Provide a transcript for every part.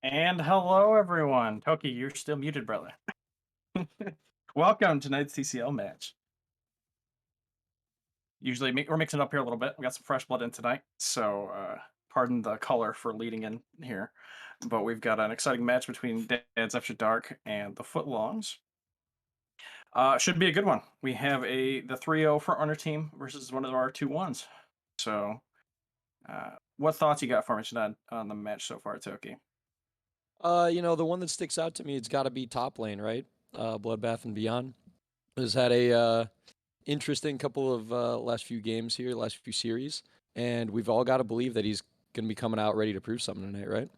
And hello, everyone. Toki, you're still muted, brother. Welcome to tonight's TCL match. Usually, we're mixing it up here a little bit. We got some fresh blood in tonight, so pardon the color for leading in here. But we've got an exciting match between Dad's After Dark and the Footlongs. Should be a good one. We have the 3-0 front runner team versus one of our 2-1s. So, what thoughts you got for me tonight on the match so far, Toki? The one that sticks out to me, it's got to be top lane, right? Bloodbath and Beyond has had a interesting couple of last few games here, last few series, and we've all got to believe that he's going to be coming out ready to prove something tonight, right?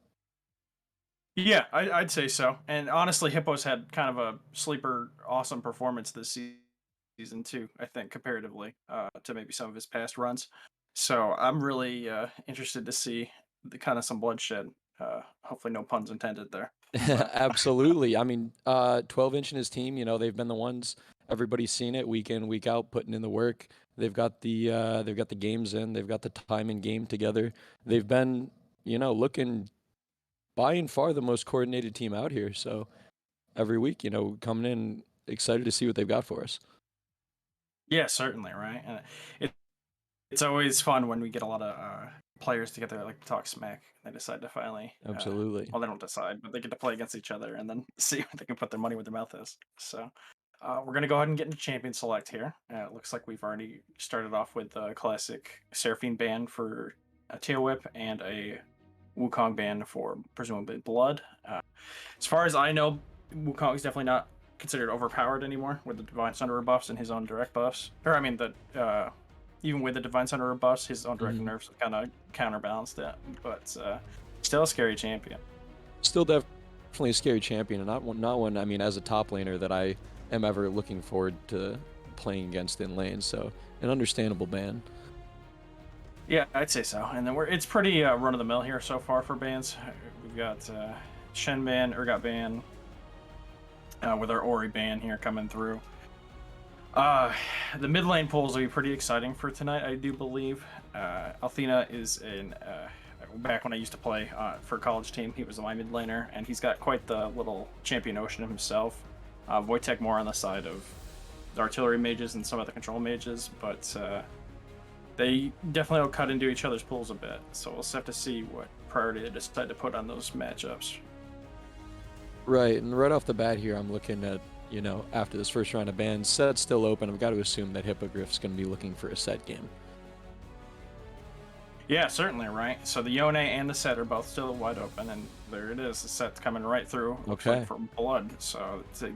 Yeah, I'd say so. And honestly, Hippo's had kind of a sleeper awesome performance this season too, I think, comparatively to maybe some of his past runs. So I'm really interested to see the kind of some bloodshed. Hopefully, no puns intended there. But Absolutely. I mean, 12-inch in his team, they've been the ones everybody's seen it week in, week out, putting in the work. They've got the games in, they've got the time and game together. They've been, looking by and far the most coordinated team out here. So every week, coming in excited to see what they've got for us. yeah, certainly, right. And it's always fun when we get a lot of players together like to talk smack. They decide to finally, Absolutely. well, they don't decide, but they get to play against each other and then see if they can put their money where their mouth is. So we're gonna go ahead and get into champion select here. It looks like we've already started off with a classic Seraphine ban for a tail whip and a Wukong ban for presumably blood. As far as I know, Wukong is definitely not considered overpowered anymore with the Divine Sunder buffs and his own direct buffs. Or I mean, even with the Divine Sunder buffs, his own direct nerfs kind of counterbalanced it. But still a scary champion. Still definitely a scary champion, and not one. I mean, as a top laner that I am ever looking forward to playing against in lane. So an understandable ban. Yeah, I'd say so. And then it's pretty run of the mill here so far for bans. We've got Shen ban, Urgot ban, with our Ori ban here coming through. The mid lane pulls will be pretty exciting for tonight, I do believe. Althena is back when I used to play for a college team, he was my mid laner, and he's got quite the little champion ocean himself. Wojtek more on the side of the artillery mages and some of the control mages, but they definitely will cut into each other's pools a bit. So we'll have to see what priority they decide to put on those matchups. Right, and right off the bat here, I'm looking at, after this first round of bans, set's still open. I've got to assume that Hippogriff's going to be looking for a set game. Yeah, certainly, right? So the Yone and the set are both still wide open, and there it is. The set's coming right through. Looks like for blood. So to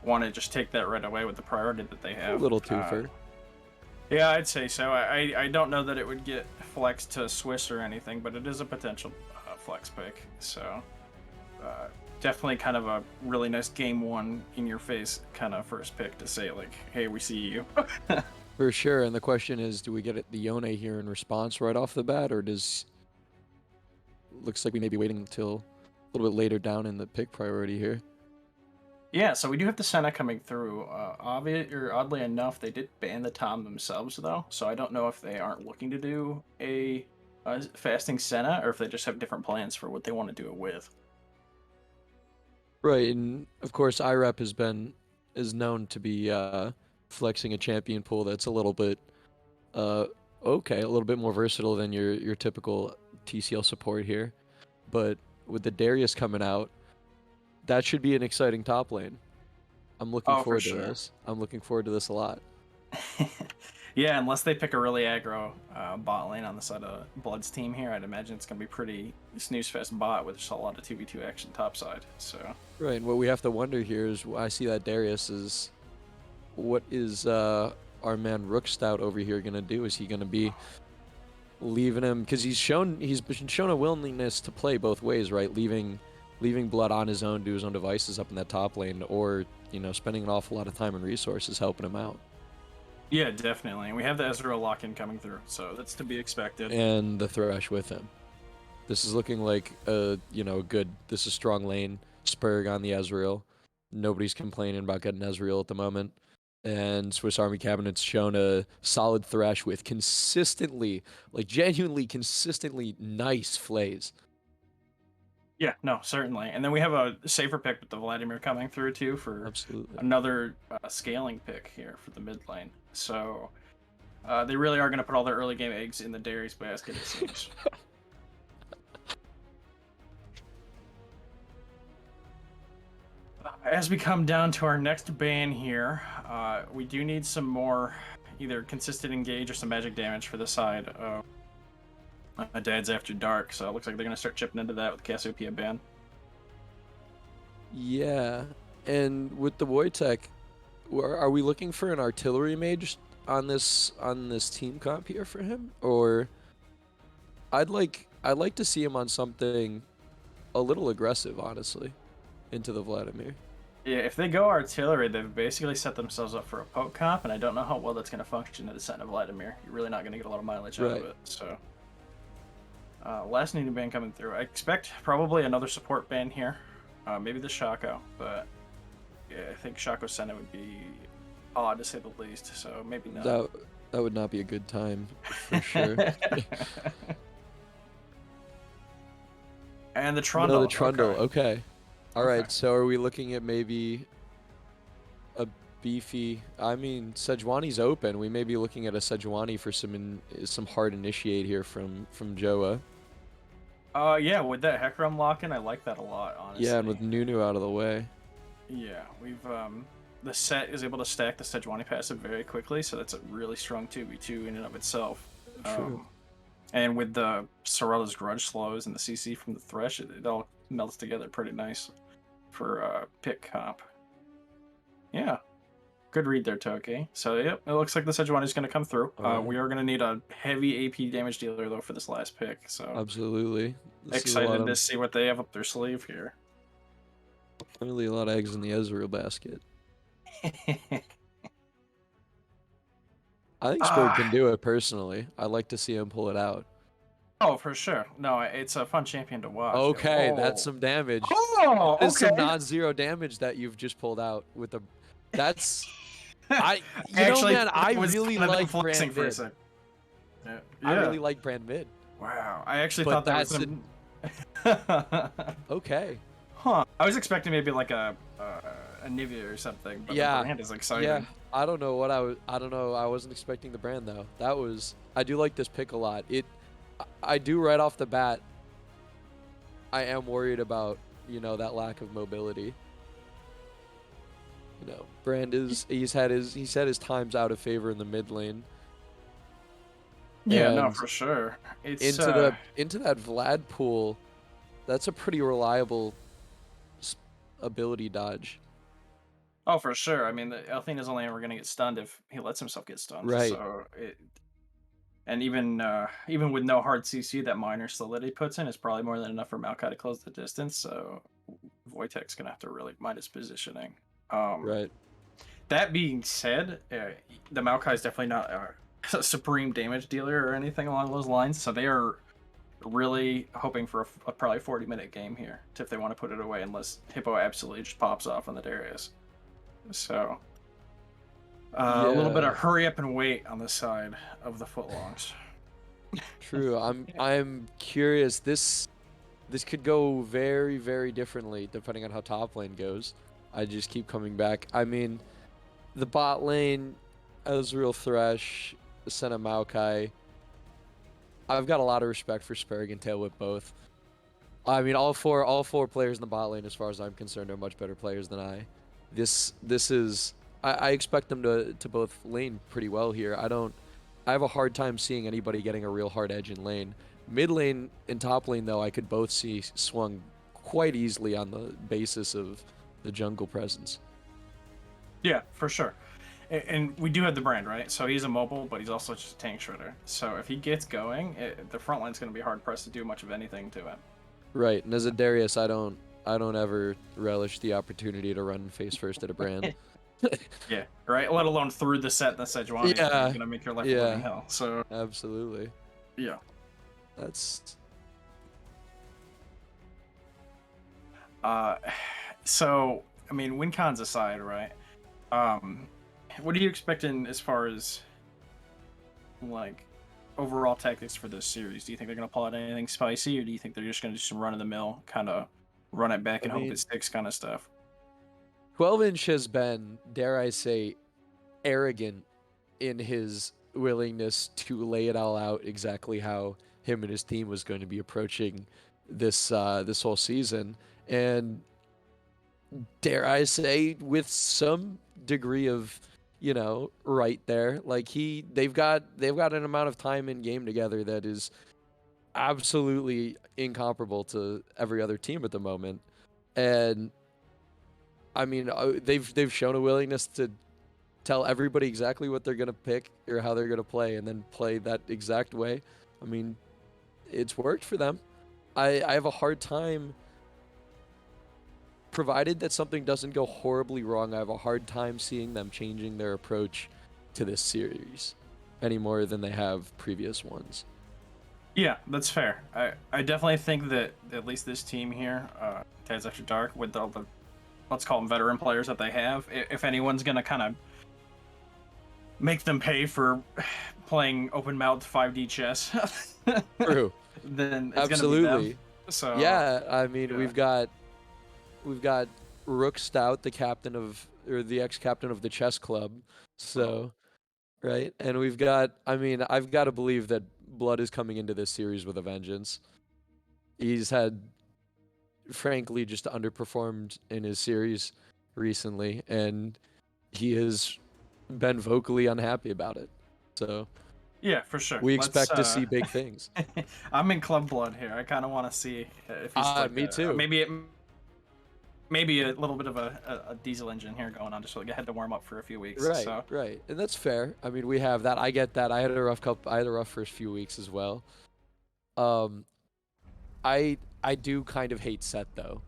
want to just take that right away with the priority that they have. A little twofer. Yeah, I'd say so. I don't know that it would get flexed to Swiss or anything, but it is a potential flex pick. So definitely kind of a really nice game one in your face kind of first pick to say like, hey, we see you. For sure, and the question is, do we get the Yone here in response right off the bat, or looks like we may be waiting until a little bit later down in the pick priority here? Yeah, so we do have the Senna coming through. Oddly enough, they did ban the Tom themselves, though, so I don't know if they aren't looking to do a fasting Senna, or if they just have different plans for what they want to do it with. Right, and of course, IREP is known to be flexing a champion pool that's a little bit a little bit more versatile than your typical TCL support here. But with the Darius coming out, that should be an exciting top lane. I'm looking forward to this. I'm looking forward to this a lot. Yeah, unless they pick a really aggro bot lane on the side of Blood's team here, I'd imagine it's going to be pretty snooze fest bot with just a lot of 2v2 action topside. So right, and what we have to wonder here is, I see that Darius is, what is our man Rookstout over here going to do? Is he going to be leaving him, because he's been shown a willingness to play both ways, right? Leaving Blood on his own, do his own devices up in that top lane, or spending an awful lot of time and resources helping him out. Yeah, definitely. And we have the Ezreal lock-in coming through, so that's to be expected. And the Thresh with him. This is looking like a good. This is strong lane. Spurg on the Ezreal. Nobody's complaining about getting Ezreal at the moment. And Swiss Army Cabinet's shown a solid Thresh with genuinely consistently nice flays. Yeah, no, certainly. And then we have a safer pick with the Vladimir coming through too for Absolutely. another scaling pick here for the mid lane. So they really are going to put all their early game eggs in the Darius basket, it seems. As we come down to our next ban here, we do need some more either consistent engage or some magic damage for the side of Dad's After Dark. So it looks like they're going to start chipping into that with Cassiopeia ban. Yeah, and with the Wojtek, are we looking for an artillery mage on this team comp here for him, or I'd like to see him on something a little aggressive, honestly, into the Vladimir. Yeah, if they go artillery, they've basically set themselves up for a poke comp, and I don't know how well that's going to function in the set of Vladimir. You're really not going to get a lot of mileage out of Right. it. So, last new ban coming through. I expect probably another support ban here, maybe the Shaco, but yeah, I think Shaco Senna would be odd to say the least. So maybe not. That would not be a good time for sure. And the No, the Trundle. Trundle. Okay. Okay. All Okay. right. So are we looking at maybe a beefy? I mean, Sejuani's open. We may be looking at a Sejuani for some hard initiate here from Joa. Yeah, with that Hecarim lock-in, I like that a lot, honestly. Yeah, and with Nunu out of the way. Yeah, we've the set is able to stack the Sejuani passive very quickly, so that's a really strong 2v2 in and of itself. True. And with the Sorella's Grudge slows and the CC from the Thresh, it all melts together pretty nice for pick comp. Yeah, good read there, Toki. So yep, it looks like the Sejuani is going to come through. All We right. are going to need a heavy AP damage dealer though for this last pick. So Absolutely. This is excited to see what they have up their sleeve here. really a lot of eggs in the Ezreal basket. I think Spurg can do it personally. I'd like to see him pull it out. Oh, for sure. No, it's a fun champion to watch. Okay, that's Oh, some damage. oh, That is okay. some non-zero damage that you've just pulled out with a. That's Actually, man, I was really kind of like flexing Brand for a Mid. sec. Yeah. I really like Brand Mid. Wow. I actually But thought there was that's some. Okay. Huh. I was expecting maybe like a Nivea or something, but Yeah. the brand is exciting. Yeah. I don't know what I don't know. I wasn't expecting the brand though. I do like this pick a lot. I do right off the bat. I am worried about, that lack of mobility. Brand he's had his times out of favor in the mid lane. Yeah, no, And for sure. It's into that Vlad pool, that's a pretty reliable ability dodge. Oh, for sure. I mean, the Althena's only ever going to get stunned if he lets himself get stunned. Right. So and even with no hard CC, that minor slow that he puts in is probably more than enough for Maokai to close the distance. So Wojtek's gonna have to really mind his positioning. Right. That being said, the Maokai is definitely not a supreme damage dealer or anything along those lines. So they are really hoping for a probably 40-minute game here if they want to put it away, unless Hippo absolutely just pops off on the Darius. So a little bit of hurry up and wait on the side of the footlongs. True. I'm curious. This could go very, very differently depending on how top lane goes. I just keep coming back. I mean, the bot lane, Ezreal Thresh, Senna Maokai. I've got a lot of respect for Sperg and Tailwhip both. I mean, all four players in the bot lane, as far as I'm concerned, are much better players than I. This is I expect them to both lane pretty well here. I have a hard time seeing anybody getting a real hard edge in lane. Mid lane and top lane, though, I could both see swung quite easily on the basis of the jungle presence. Yeah, for sure. And we do have the brand, right? So he's a mobile, but he's also just a tank shredder. So if he gets going, the front line's going to be hard pressed to do much of anything to him. Right, and as a Darius, I don't ever relish the opportunity to run face first at a brand. Yeah, right. Let alone through the set, the Sejuani is going to make your life a living hell. So absolutely. Yeah, that's. So I mean, win cons aside, right? What are you expecting as far as like overall tactics for this series? Do you think they're going to pull out anything spicy, or do you think they're just going to do some run of the mill, kind of run it back I and hope it mean, sticks kind of stuff? 12-inch has been, dare I say, arrogant in his willingness to lay it all out exactly how him and his team was going to be approaching this whole season, and dare I say, with some degree of, right there. Like they've got an amount of time in game together that is absolutely incomparable to every other team at the moment. And I mean, they've shown a willingness to tell everybody exactly what they're gonna pick or how they're gonna play, and then play that exact way. I mean, it's worked for them. I have a hard time, provided that something doesn't go horribly wrong, I have a hard time seeing them changing their approach to this series any more than they have previous ones. Yeah, that's fair. I definitely think that at least this team here, Taz After Dark, with all the, let's call them veteran players that they have, if anyone's going to kind of make them pay for playing open mouth 5D chess, True. then it's going to be them. Absolutely. So, Yeah, I mean, yeah. we've got Rook Stout, the captain of, or the ex-captain of the chess club. Oh. So, right? And we've got, I mean, I've got to believe that Blood is coming into this series with a vengeance. He's had, frankly, just underperformed in his series recently, and he has been vocally unhappy about it. So Yeah, for sure. we Let's. expect to see big things. I'm in Club Blood here. I kind of want to see if he's like Me too. maybe a little bit of a diesel engine here going on, just so I had to warm up for a few weeks. Right, So right, and that's fair. I mean, we have that. I get that. I had a rough couple. I had a rough first few weeks as well. Um, I do kind of hate Set though,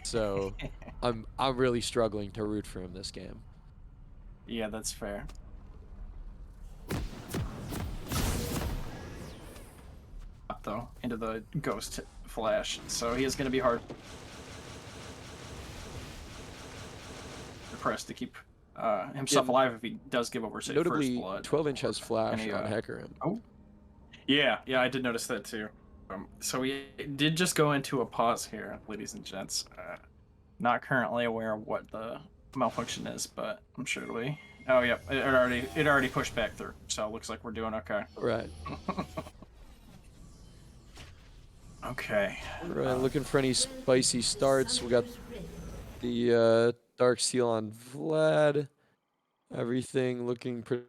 so I'm really struggling to root for him this game. yeah, that's fair. Though into the ghost flash, so he is going to be hard pressed to keep himself Yeah, alive if he does give over say first notably, blood. 12-inch has flash Any on Hecarim. oh yeah, I did notice that too. So we did just go into a pause here, ladies and gents. Not currently aware of what the malfunction is, but I'm sure we. Oh yeah, it already pushed back through, so it looks like we're doing okay. Right. Okay. Right. Looking for any spicy starts. We got the Dark Seal on Vlad. Everything looking pretty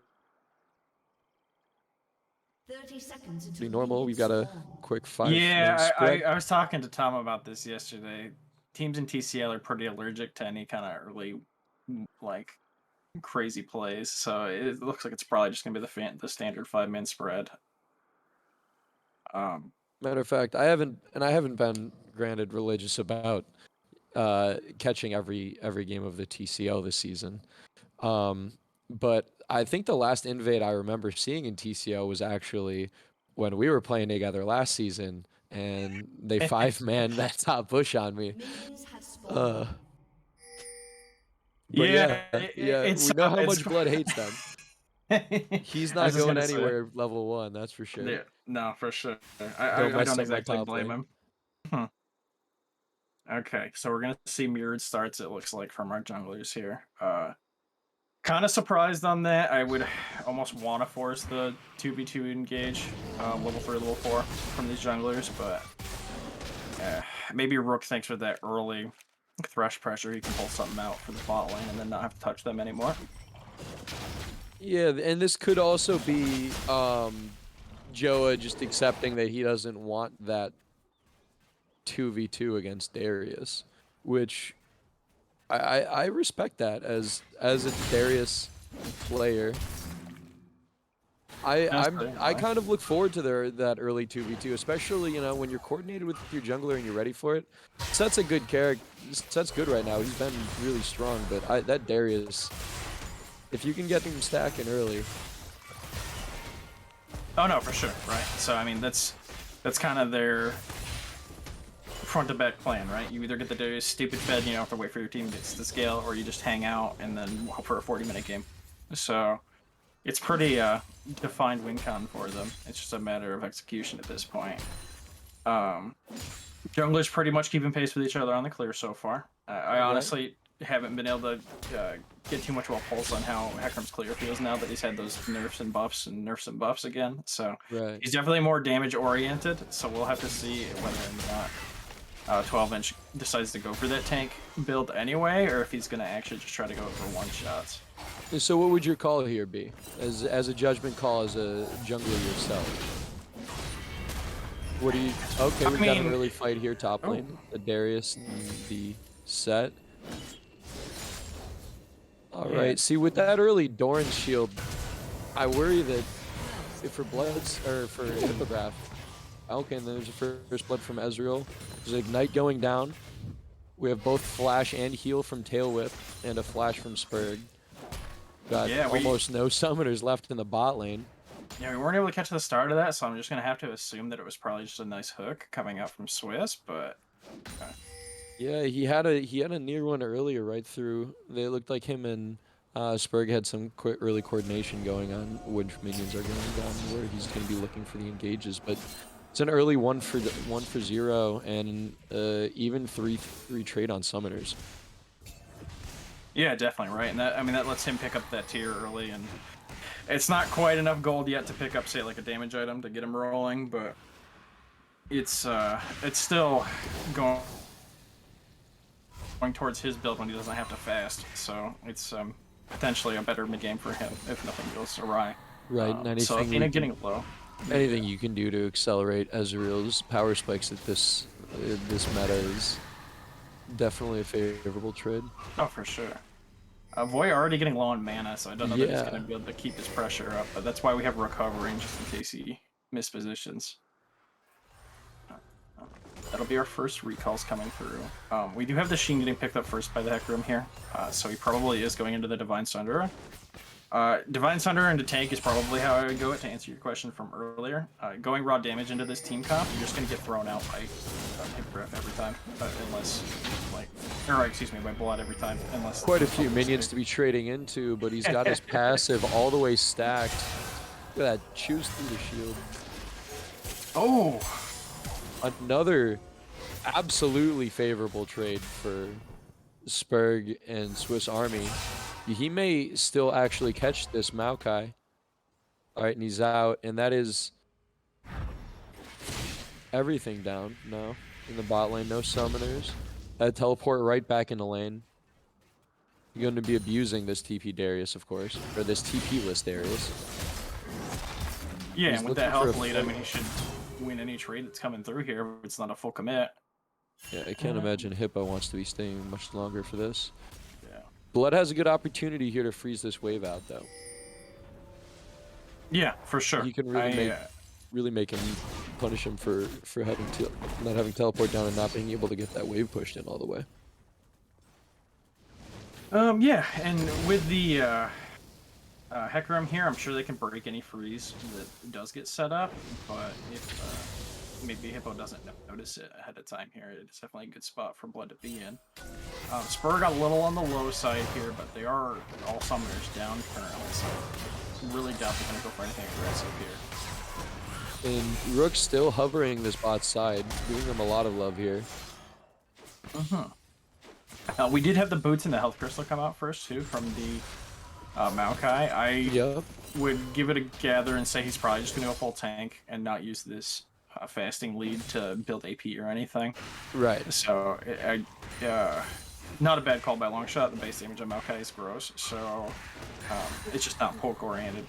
30 seconds until normal. We've got a quick 5-man Yeah, spread. I was talking to Tom about this yesterday. Teams in TCL are pretty allergic to any kind of early, like, crazy plays. So it looks like it's probably just gonna be the standard 5-man spread. Matter of fact, I haven't been granted religious about catching every game of the TCL this season. But I think the last invade I remember seeing in TCL was actually when we were playing together last season, and they 5-man that top push on me. Uh, but Yeah, yeah, we know how much Blood hates them. He's I was not just going gonna say, anywhere level 1, that's for sure. yeah, no, for sure. Don't I mess don't up my exactly top blame lane. him. Hmm. Okay, so we're gonna see mirrored starts. It looks like from our junglers here. Kind of surprised on that. I would almost want to force the 2v2 engage, level 3, level 4 from these junglers, but maybe Rook thinks with that early thresh pressure he can pull something out for the bot lane and then not have to touch them anymore. Yeah, and this could also be Joa just accepting that he doesn't want that 2v2 against Darius, which I respect that as a Darius player. I kind of look forward to that early 2v2, especially when you're coordinated with your jungler and you're ready for it. Set's a good character. Set's good right now. He's been really strong, but that Darius, if you can get him stacking early. Oh no, for sure, right? So I mean that's kind of their front to back plan, right? You either get the Darius stupid fed, you don't have to wait for your team to scale, or you just hang out and then hope for a 40-minute game. So it's pretty defined win con for them. It's just a matter of execution at this point. Junglers pretty much keeping pace with each other on the clear so far. I honestly haven't been able to get too much of a pulse on how Hecarim's clear feels now that he's had those nerfs and buffs again. So he's definitely more damage oriented. So we'll have to see whether or not 12-inch decides to go for that tank build anyway, or if he's going to actually just try to go for one-shots. So what would your call here be, as a judgment call as a jungler yourself? What do you? Okay, we've got an early fight here, top lane. The Darius and the Set. All right. See, with that early Doran's shield, I worry that if for Bloods or for Hippogriff. Okay, and there's a first blood from Ezreal. There's Ignite going down. We have both flash and heal from Tail Whip and a flash from Spurg. Got almost no summoners left in the bot lane. Yeah, we weren't able to catch the start of that, so I'm just gonna have to assume that it was probably just a nice hook coming out from Swiss, but yeah, he had a near one earlier right through. They looked like him and Spurg had some early coordination going on. Which minions are going down where he's going to be looking for the engages, but it's an early one for 0 and even 3 trade on summoners. Yeah, definitely right, and that lets him pick up that tier early, and it's not quite enough gold yet to pick up, say, like a damage item to get him rolling, but it's still going towards his build when he doesn't have to fast, so it's potentially a better mid game for him if nothing goes awry. Right, and so Athena getting low. Anything you can do to accelerate Ezreal's power spikes at this meta is definitely a favorable trade. Oh, for sure. Voy already getting low on mana, so I don't know that he's going to be able to keep his pressure up, but that's why we have recovering just in case he mispositions. That'll be our first recalls coming through. We do have the Sheen getting picked up first by the Hecarim here, so he probably is going into the Divine Sunderer. Divine Sunderer into tank is probably how I would go to answer your question from earlier. Going raw damage into this team comp, you're just going to get thrown out by Hippogriff every time, unless, by Blood every time, unless... Quite a few minions to be trading into, but he's got his passive all the way stacked. Look at that, choose through the shield. Oh! Another absolutely favorable trade for Spurg and Swiss Army. He may still actually catch this Maokai. All right, and he's out, and that is everything down now in the bot lane. No summoners. Teleport right back into lane. You're going to be abusing this TP Darius, of course, or this TP-less Darius. Yeah, and with that health lead, I mean, he should win any trade that's coming through here, but it's not a full commit. Yeah, I can't imagine Hippo wants to be staying much longer for this. Yeah. Blood has a good opportunity here to freeze this wave out, though. Yeah, for sure. He can really make him punish him for not having teleport down and not being able to get that wave pushed in all the way. Yeah, and with the Hecarim here, I'm sure they can break any freeze that does get set up, but if maybe Hippo doesn't notice it ahead of time here, it's definitely a good spot for Blood to be in. Spur got a little on the low side here, but they are all summoners down currently, so really doubt they're going to go for anything aggressive here. And Rook's still hovering this bot side, giving them a lot of love here. We did have the boots and the health crystal come out first, too, from the Maokai. I would give it a gather and say he's probably just going to go full tank and not use this fasting lead to build AP or anything. Right. So, not a bad call by long shot. The base damage on Maokai is gross, so it's just not poke oriented.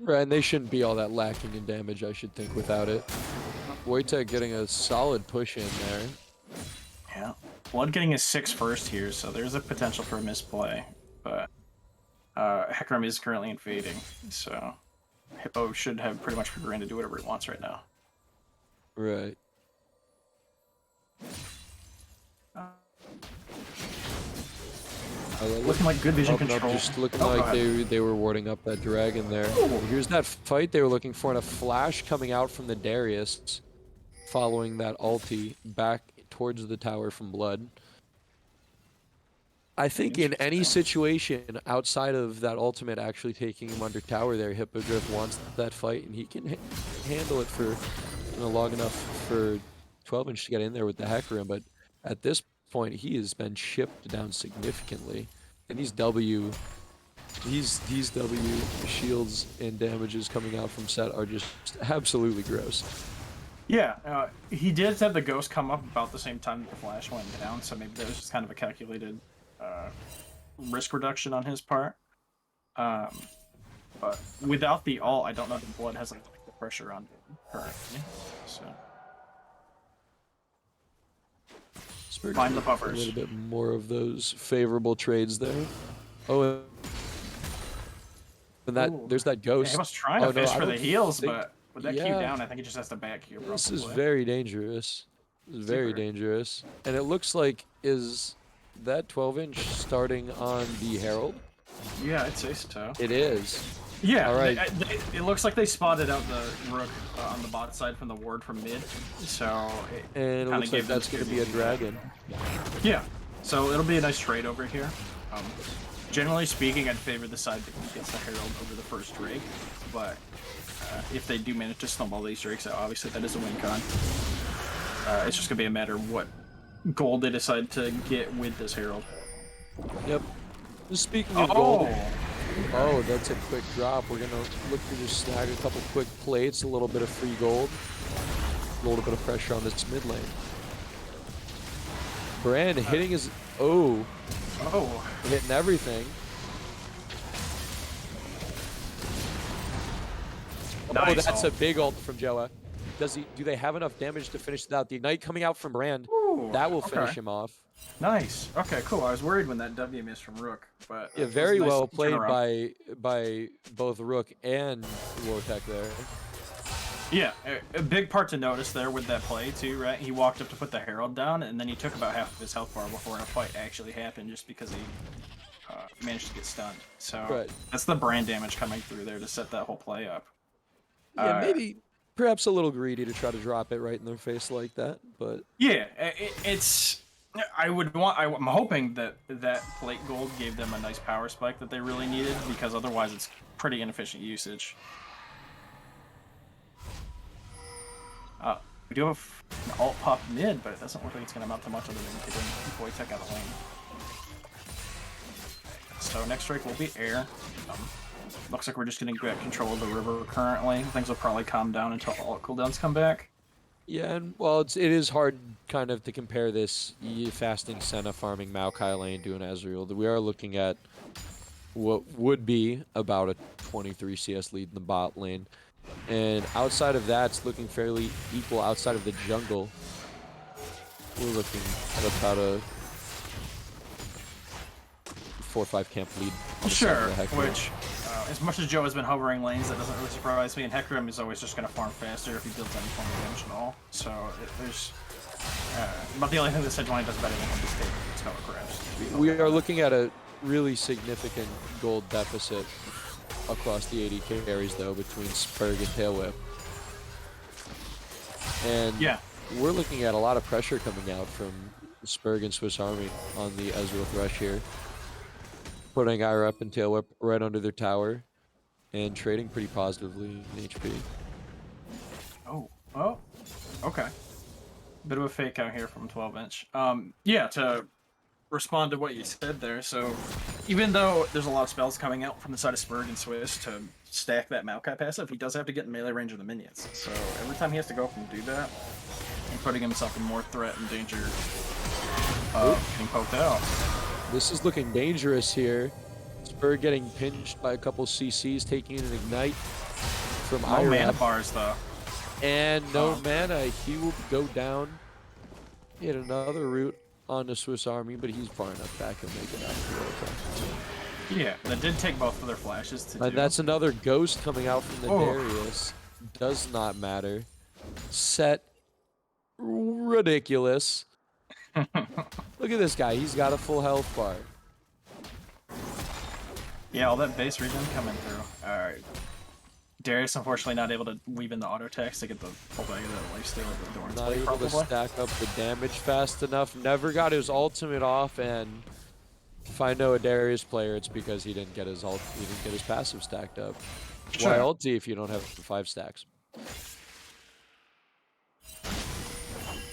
Right, and they shouldn't be all that lacking in damage, I should think, without it. Wojtek getting a solid push in there. Yeah. Blood getting his 6 first here, so there's a potential for a misplay. But Hecarim is currently invading, so Hippo should have pretty much free reign to do whatever he wants right now. Right. Looking like good vision control. Just looking like they were warding up that dragon there. Here's that fight they were looking for, and a flash coming out from the Darius, following that ulti back towards the tower from Blood. I think in any situation outside of that ultimate actually taking him under tower there, Hippogriff wants that fight, and he can handle it for long enough for 12-inch to get in there with the Hecarim. But at this point, he has been chipped down significantly, and these W shields and damages coming out from Set are just absolutely gross. Yeah, he did have the ghost come up about the same time that the flash went down, so maybe that was just kind of a calculated risk reduction on his part. But without the ult, I don't know if the blood has like the pressure on him currently. So find the buffers. A little bit more of those favorable trades there. Oh, and that there's that ghost. Yeah, he was trying to fish for the heals, but with that Q yeah, down, I think he just has to back Q. This is very dangerous. This is very dangerous. And it looks like, is that 12-inch starting on the Herald? Yeah, I'd say so. It is. Yeah, all right. It looks like they spotted out the Rook on the bot side from the ward from mid, so it looks like that's going to be a dragon. Yeah, so it'll be a nice trade over here. Generally speaking, I'd favor the side that gets the Herald over the first Drake, but if they do manage to snowball these Drakes out, obviously that is a win con. It's just going to be a matter of what gold they decide to get with this Herald. Yep. Speaking of gold, oh, that's a quick drop. We're going to look to just snag a couple quick plates, a little bit of free gold, a little bit of pressure on this mid lane. Brand hitting his... Oh, hitting everything. Nice. Oh, that's a big ult from Joa. Do they have enough damage to finish that? The Ignite coming out from Brand. Ooh, that will finish him off. Nice. Okay, cool. I was worried when that W missed from Rook, but yeah, very nice well played by both Rook and Wartech there. Yeah, a big part to notice there with that play too, right? He walked up to put the Herald down, and then he took about half of his health bar before a fight actually happened, just because he managed to get stunned. So that's the Brand damage coming through there to set that whole play up. Yeah, maybe perhaps a little greedy to try to drop it right in their face like that, but yeah, it's. I'm hoping that that plate gold gave them a nice power spike that they really needed, because otherwise it's pretty inefficient usage. We do have an alt pop mid, but it doesn't look like it's going to amount to much other than getting Wojtek out of lane. So next strike will be air. Looks like we're just going to get control of the river currently. Things will probably calm down until alt cooldowns come back. Yeah, and well, it is hard kind of to compare this fasting Senna farming Maokai lane to an Ezreal. We are looking at what would be about a 23 CS lead in the bot lane. And outside of that, it's looking fairly equal outside of the jungle. We're looking at about a 4-5 camp lead. Sure, which, as much as Joe has been hovering lanes, that doesn't really surprise me, and Hecarim is always just going to farm faster if he builds any form of damage at all. So, there's... but the only thing that Sejuani does better than him is take Snow Crabs. We are looking at a really significant gold deficit across the 80 carries, though, between Spurg and Tail Whip. And yeah, we're looking at a lot of pressure coming out from Spurg and Swiss Army on the Ezreal Thresh here. Putting Ira up and Tail Whip right under their tower and trading pretty positively in HP. Oh, okay. Bit of a fake out here from 12-inch. Yeah, to respond to what you said there, so even though there's a lot of spells coming out from the side of Spurg and Swiss to stack that Maokai passive, he does have to get in melee range of the minions. So every time he has to go up and do that, he's putting himself in more threat and danger of getting poked out. This is looking dangerous here. Spurg getting pinched by a couple CCs, taking an Ignite from Ira. No mana bars, though. And no mana. He will go down. He had another route on the Swiss Army, but he's far enough back and make it out. Yeah, that did take both of their flashes to do. That's another ghost coming out from the Darius. Does not matter. Set ridiculous. Look at this guy. He's got a full health bar. Yeah, all that base regen coming through. Alright. Darius, unfortunately, not able to weave in the auto attacks to get the full value of that lifesteal of the Dorn's Not play, able to stack up the damage fast enough. Never got his ultimate off, and If I know a Darius player, it's because he didn't get his ult, he didn't get his passive stacked up. Why Sure. ulti if you don't have 5 stacks?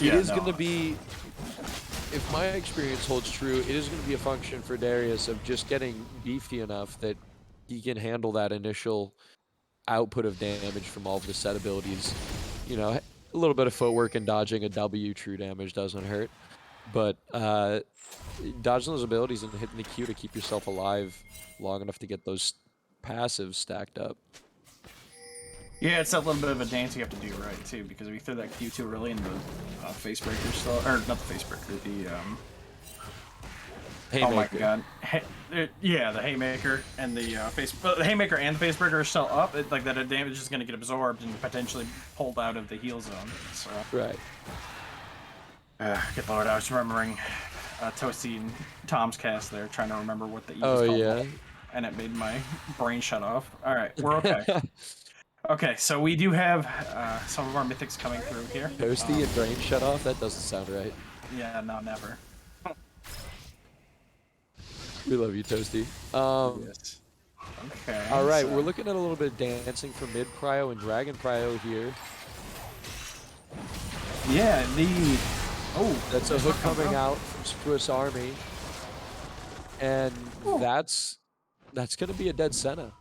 It Yeah, is no. going to be, if my experience holds true, it is going to be a function for Darius of just getting beefy enough that he can handle that initial output of damage from all of the set abilities. You know, a little bit of footwork and dodging a W true damage doesn't hurt. But dodging those abilities and hitting the Q to keep yourself alive long enough to get those passives stacked up. Yeah, it's that little bit of a dance you have to do right too, because if you throw that Q too early and the face breaker still, or not the face breaker, the Haymaker. oh my god, yeah, the haymaker and the the haymaker and the face breaker are still up. Like that damage is going to get absorbed and potentially pulled out of the heal zone. So Right. good lord, I was remembering Toasty and Tom's cast there, trying to remember what the E was Oh, called, yeah. and it made my brain shut off. All right, we're okay. Okay, so we do have some of our mythics coming through here. Toasty and brain shut off? That doesn't sound right. Yeah, no, never. We love you, Toasty. Yes. Okay. All right, so- we're looking at a little bit of dancing for mid prio and dragon prio here. Yeah, That's a hook coming out from Swiss Army, and that's going to be a dead Senna,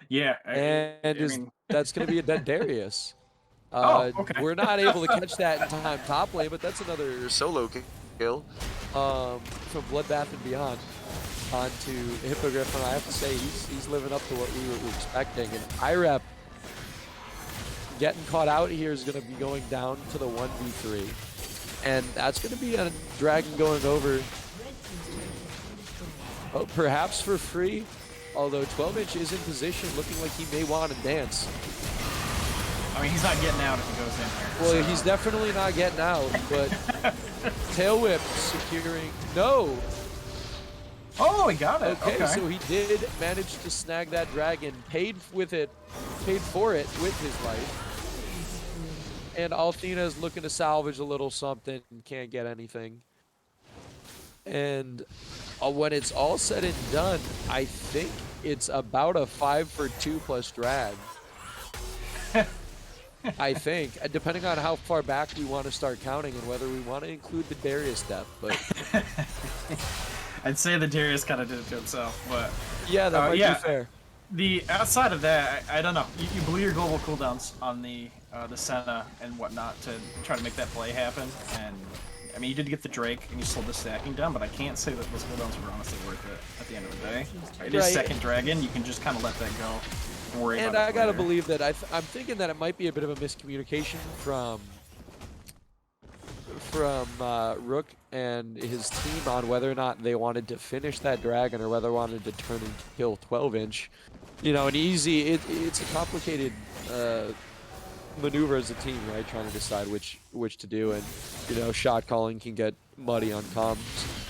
Yeah, and that's going to be a dead Darius. Okay. We're not able to catch that in time top lane, but that's another solo kill from Bloodbath and Beyond onto Hippogriff, and I have to say he's living up to what we were expecting. And IREP getting caught out here is going to be going down to the 1v3, and that's going to be a dragon going over, perhaps for free. Although 12-inch is in position, looking like he may want to dance. I mean, he's not getting out if he goes in here. Well, so. he's definitely not getting out, but tail whip securing. No. Oh, he got it. Okay, so he did manage to snag that dragon, paid for it with his life. And Althena's looking to salvage a little something, can't get anything. And when it's all said and done, I think it's about a 5 for 2 plus drag. I think, depending on how far back we want to start counting and whether we want to include the Darius death. But I'd say the Darius kind of did it to himself, but yeah, that might be fair. The outside of that, I don't know. You blew your global cooldowns on the Senna and whatnot to try to make that play happen, and I mean you did get the Drake and you slowed the stacking down, but I can't say that those cooldowns were honestly worth it at the end of the day. It is second dragon. You can just kind of let that go. Worry and about I gotta later. believe that I'm thinking that it might be a bit of a miscommunication from Rook and his team on whether or not they wanted to finish that dragon or whether they wanted to turn and kill 12-inch. You know, it's a complicated maneuver as a team, right? Trying to decide which to do, and you know, shot calling can get muddy on comms.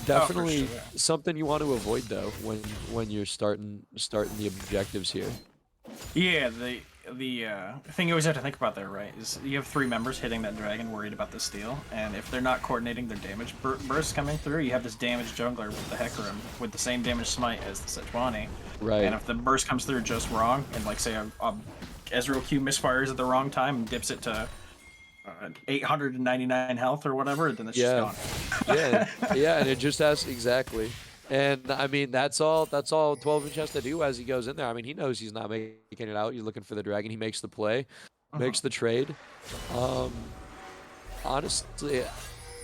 Definitely sure. something you want to avoid though when you're starting the objectives here. Yeah, the thing you always have to think about there, right, is you have 3 members hitting that dragon worried about the steal, and if they're not coordinating their damage bursts coming through, you have this damaged jungler with the Hecarim with the same damage smite as the Sejuani. Right. And if the burst comes through just wrong, and like say a Ezreal Q misfires at the wrong time and dips it to 899 health or whatever, then it's just gone. yeah, and it just has exactly. And I mean, that's all 12-inch has to do as he goes in there. I mean, he knows he's not making it out. He's looking for the dragon. He makes the play, makes the trade. Honestly,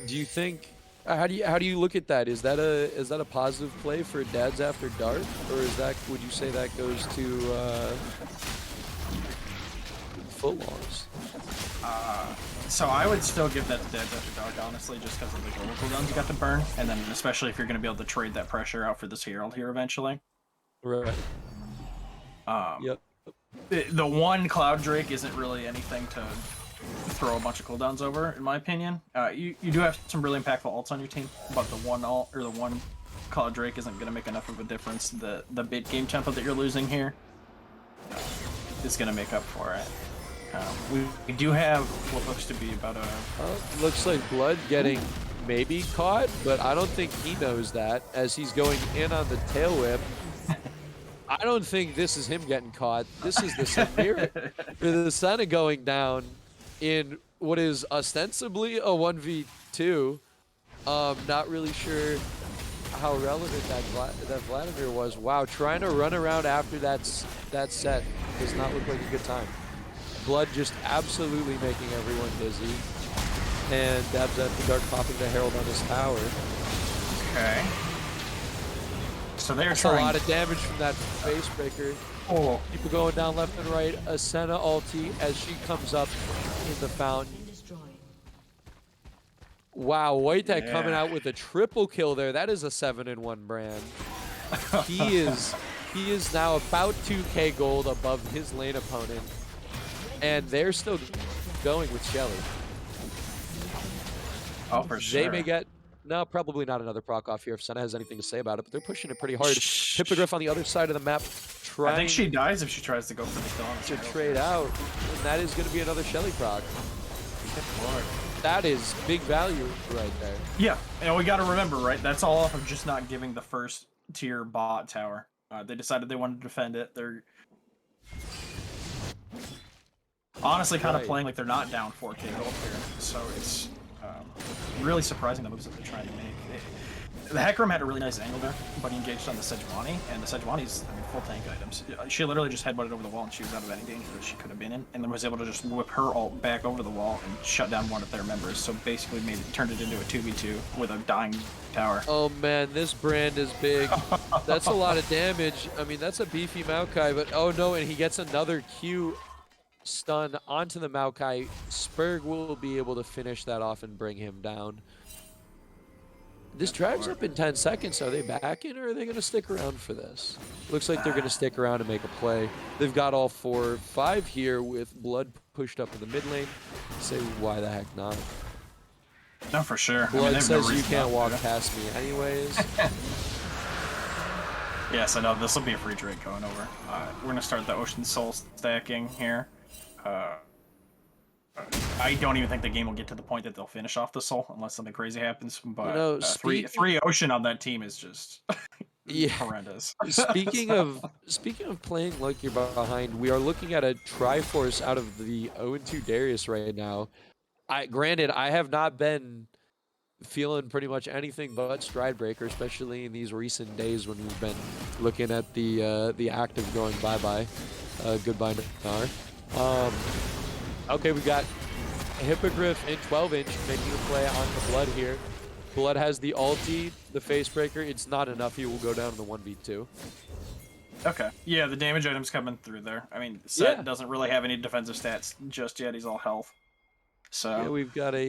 do you think how do you look at that? Is that a positive play for Dads After Dark, or would you say that goes to footlongs? So I would still give that to Dads After Dark, honestly, just because of the global cooldowns you got to burn, and then especially if you're going to be able to trade that pressure out for this Herald here eventually. Right. Yep. The one Cloud Drake isn't really anything to throw a bunch of cooldowns over, in my opinion. You do have some really impactful ults on your team, but the one ult or the one Cloud Drake isn't going to make enough of a difference. The mid game tempo that you're losing here is going to make up for it. We do have what looks to be about a... Looks like Blood getting may be caught, but I don't think he knows that as he's going in on the tail whip. I don't think this is him getting caught. This is the the Senna going down in what is ostensibly a 1v2. Not really sure how relevant that Vladimir was. Wow, trying to run around after that set does not look like a good time. Blood just absolutely making everyone dizzy. And Dabs After Dark popping the Herald on his tower. Okay. So they're That's trying... a lot of damage from that face breaker. Oh. People going down left and right. A Senna ulti as she comes up in the fountain. Wow, White Tech coming out with a triple kill there. That is a 7-in-1 brand. He is now about 2k gold above his lane opponent. And they're still going with Shelly. Oh, for sure. They may get... No, probably not another proc off here if Senna has anything to say about it, but they're pushing it pretty hard. Hippogriff on the other side of the map trying... I think she dies if she tries to go for the kill. To trade out, and that is going to be another Shelly proc. That is big value right there. Yeah, and we got to remember, right? That's all off of just not giving the first tier bot tower. They decided they wanted to defend it. They're honestly kind of playing like they're not down 4k gold here, so it's really surprising the moves that they're trying to make. The Hecarim had a really nice angle there, but he engaged on the Sejuani, and the Sejuani's full tank items. She literally just headbutted over the wall, and she was out of any danger that she could have been in, and then was able to just whip her ult back over the wall and shut down one of their members. So basically, turned it into a 2v2 with a dying tower. Oh man, this brand is big. That's a lot of damage. I mean, that's a beefy Maokai, but oh no, and he gets another Q stun onto the Maokai. Spurg will be able to finish that off and bring him down. This drives up in 10 seconds. Are they backing or are they going to stick around for this? Looks like they're going to stick around and make a play. They've got all 4-5 here with Blood pushed up in the mid lane. Say, why the heck not? No, for sure. Blood says you can't walk past me anyways. Yes, I know. This will be a free trade going over. We're going to start the Ocean Soul stacking here. I don't even think the game will get to the point that they'll finish off the soul unless something crazy happens. But three ocean on that team is just horrendous. Speaking of playing like you're behind, we are looking at a Triforce out of the 0-2 Darius right now. Granted, I have not been feeling pretty much anything but Stride Breaker, especially in these recent days when we've been looking at the active going bye-bye. Goodbye, Nar. Okay, we got Hippogriff in 12-inch making a play on the Blood here. Blood has the ulti, the face breaker. It's not enough. He will go down in the 1v2. Okay. Yeah, the damage item's coming through there. I mean, Set doesn't really have any defensive stats just yet. He's all health. So yeah, we've got a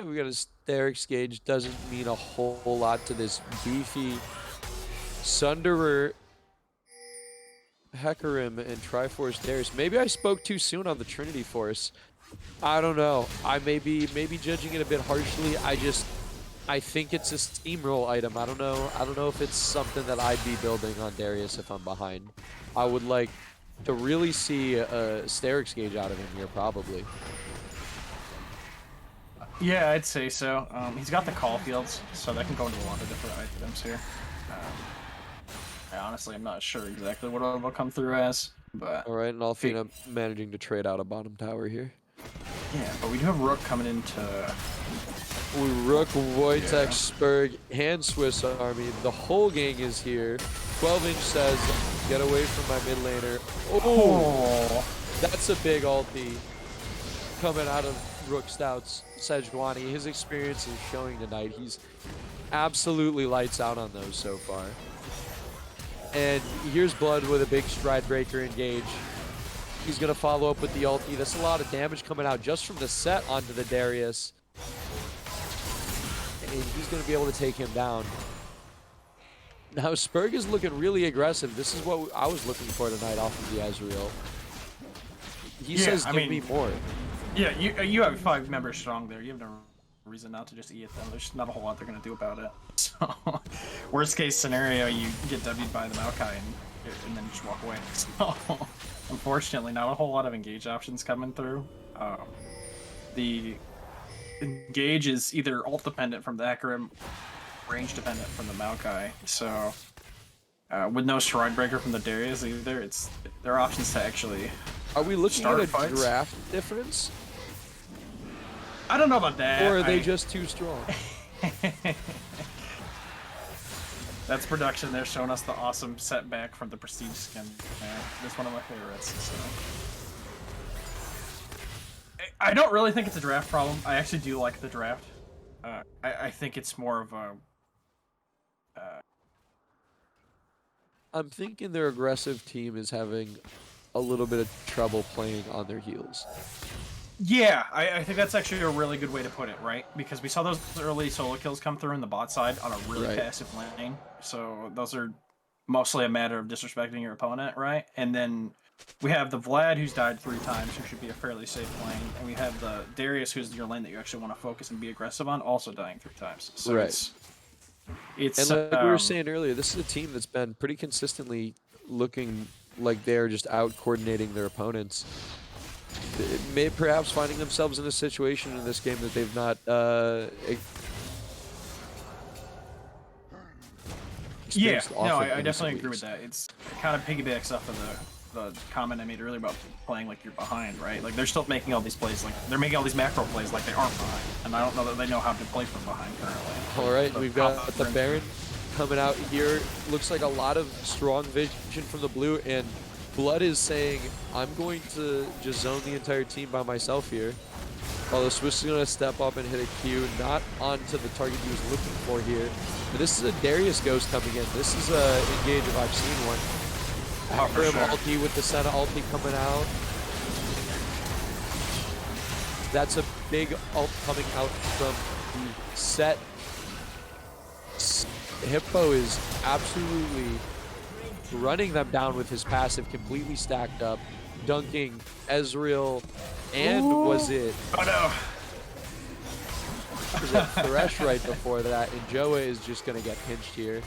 we got a Sterix gauge. Doesn't mean a whole lot to this beefy Sunderer, Hecarim, and Triforce Darius. Maybe I spoke too soon on the Trinity Force. I don't know. I may be judging it a bit harshly. I think it's a steamroll item. I don't know if it's something that I'd be building on Darius if I'm behind. I would like to really see a Sterix gauge out of him here, probably. Yeah, I'd say so. He's got the call fields, so that can go into a lot of different items here. Honestly, I'm not sure exactly what it'll come through as, but... All right, and Alfina managing to trade out a bottom tower here. Yeah, but we do have Rook coming into... Rook, Wojtek, Spurg, and Swiss Army. The whole gang is here. 12-inch says, get away from my mid laner. Oh, that's a big ulti coming out of Rook Stout's Sejuani. His experience is showing tonight. He's absolutely lights out on those so far. And here's Blood with a big Stride Breaker engage. He's going to follow up with the ulti. That's a lot of damage coming out just from the set onto the Darius. And he's going to be able to take him down. Now, Spurg is looking really aggressive. This is what I was looking for tonight off of the Ezreal. He says, give me more. Yeah, you have 5 members strong there. You have no reason not to just eat them. There's not a whole lot they're going to do about it. So, worst case scenario, you get W'd by the Maokai and then just walk away. So, unfortunately, not a whole lot of engage options coming through. The engage is either ult dependent from the Hecarim, range dependent from the Maokai. So with no Shrine Breaker from the Darius either, there are options to actually. Are we looking Start at a fights? draft difference? I don't know about that. Or are they just too strong? That's production. They're showing us the awesome setback from the Prestige skin. That's one of my favorites. So. I don't really think it's a draft problem. I actually do like the draft. I think it's more of a. I'm thinking their aggressive team is having a little bit of trouble playing on their heels. Yeah, I think that's actually a really good way to put it, right? Because we saw those early solo kills come through in the bot side on a really passive lane. So those are mostly a matter of disrespecting your opponent, right? And then we have the Vlad who's died 3 times, who should be a fairly safe lane. And we have the Darius who's your lane that you actually want to focus and be aggressive on, also dying 3 times. So it's and like we were saying earlier, this is a team that's been pretty consistently looking like they're just out coordinating their opponents. May perhaps finding themselves in a situation in this game that they've not yeah, no, often I in definitely recent agree with weeks. that. It kind of piggybacks off of the comment I made earlier about playing like you're behind, right? Like they're still making all these plays, like they're making all these macro plays like they aren't behind, and I don't know that they know how to play from behind currently. All right, So we've got the Baron coming out here. Looks like a lot of strong vision from the blue, and Blood is saying, I'm going to just zone the entire team by myself here. Although Swiss is going to step up and hit a Q, not onto the target he was looking for here. But this is a Darius Ghost coming in. This is a engage if I've seen one. for sure. Ulti with the Senna ulti coming out. That's a big ult coming out from the set. Hippo is absolutely running them down with his passive, completely stacked up, dunking Ezreal, and was it Thresh right before that, and Joa is just going to get pinched here.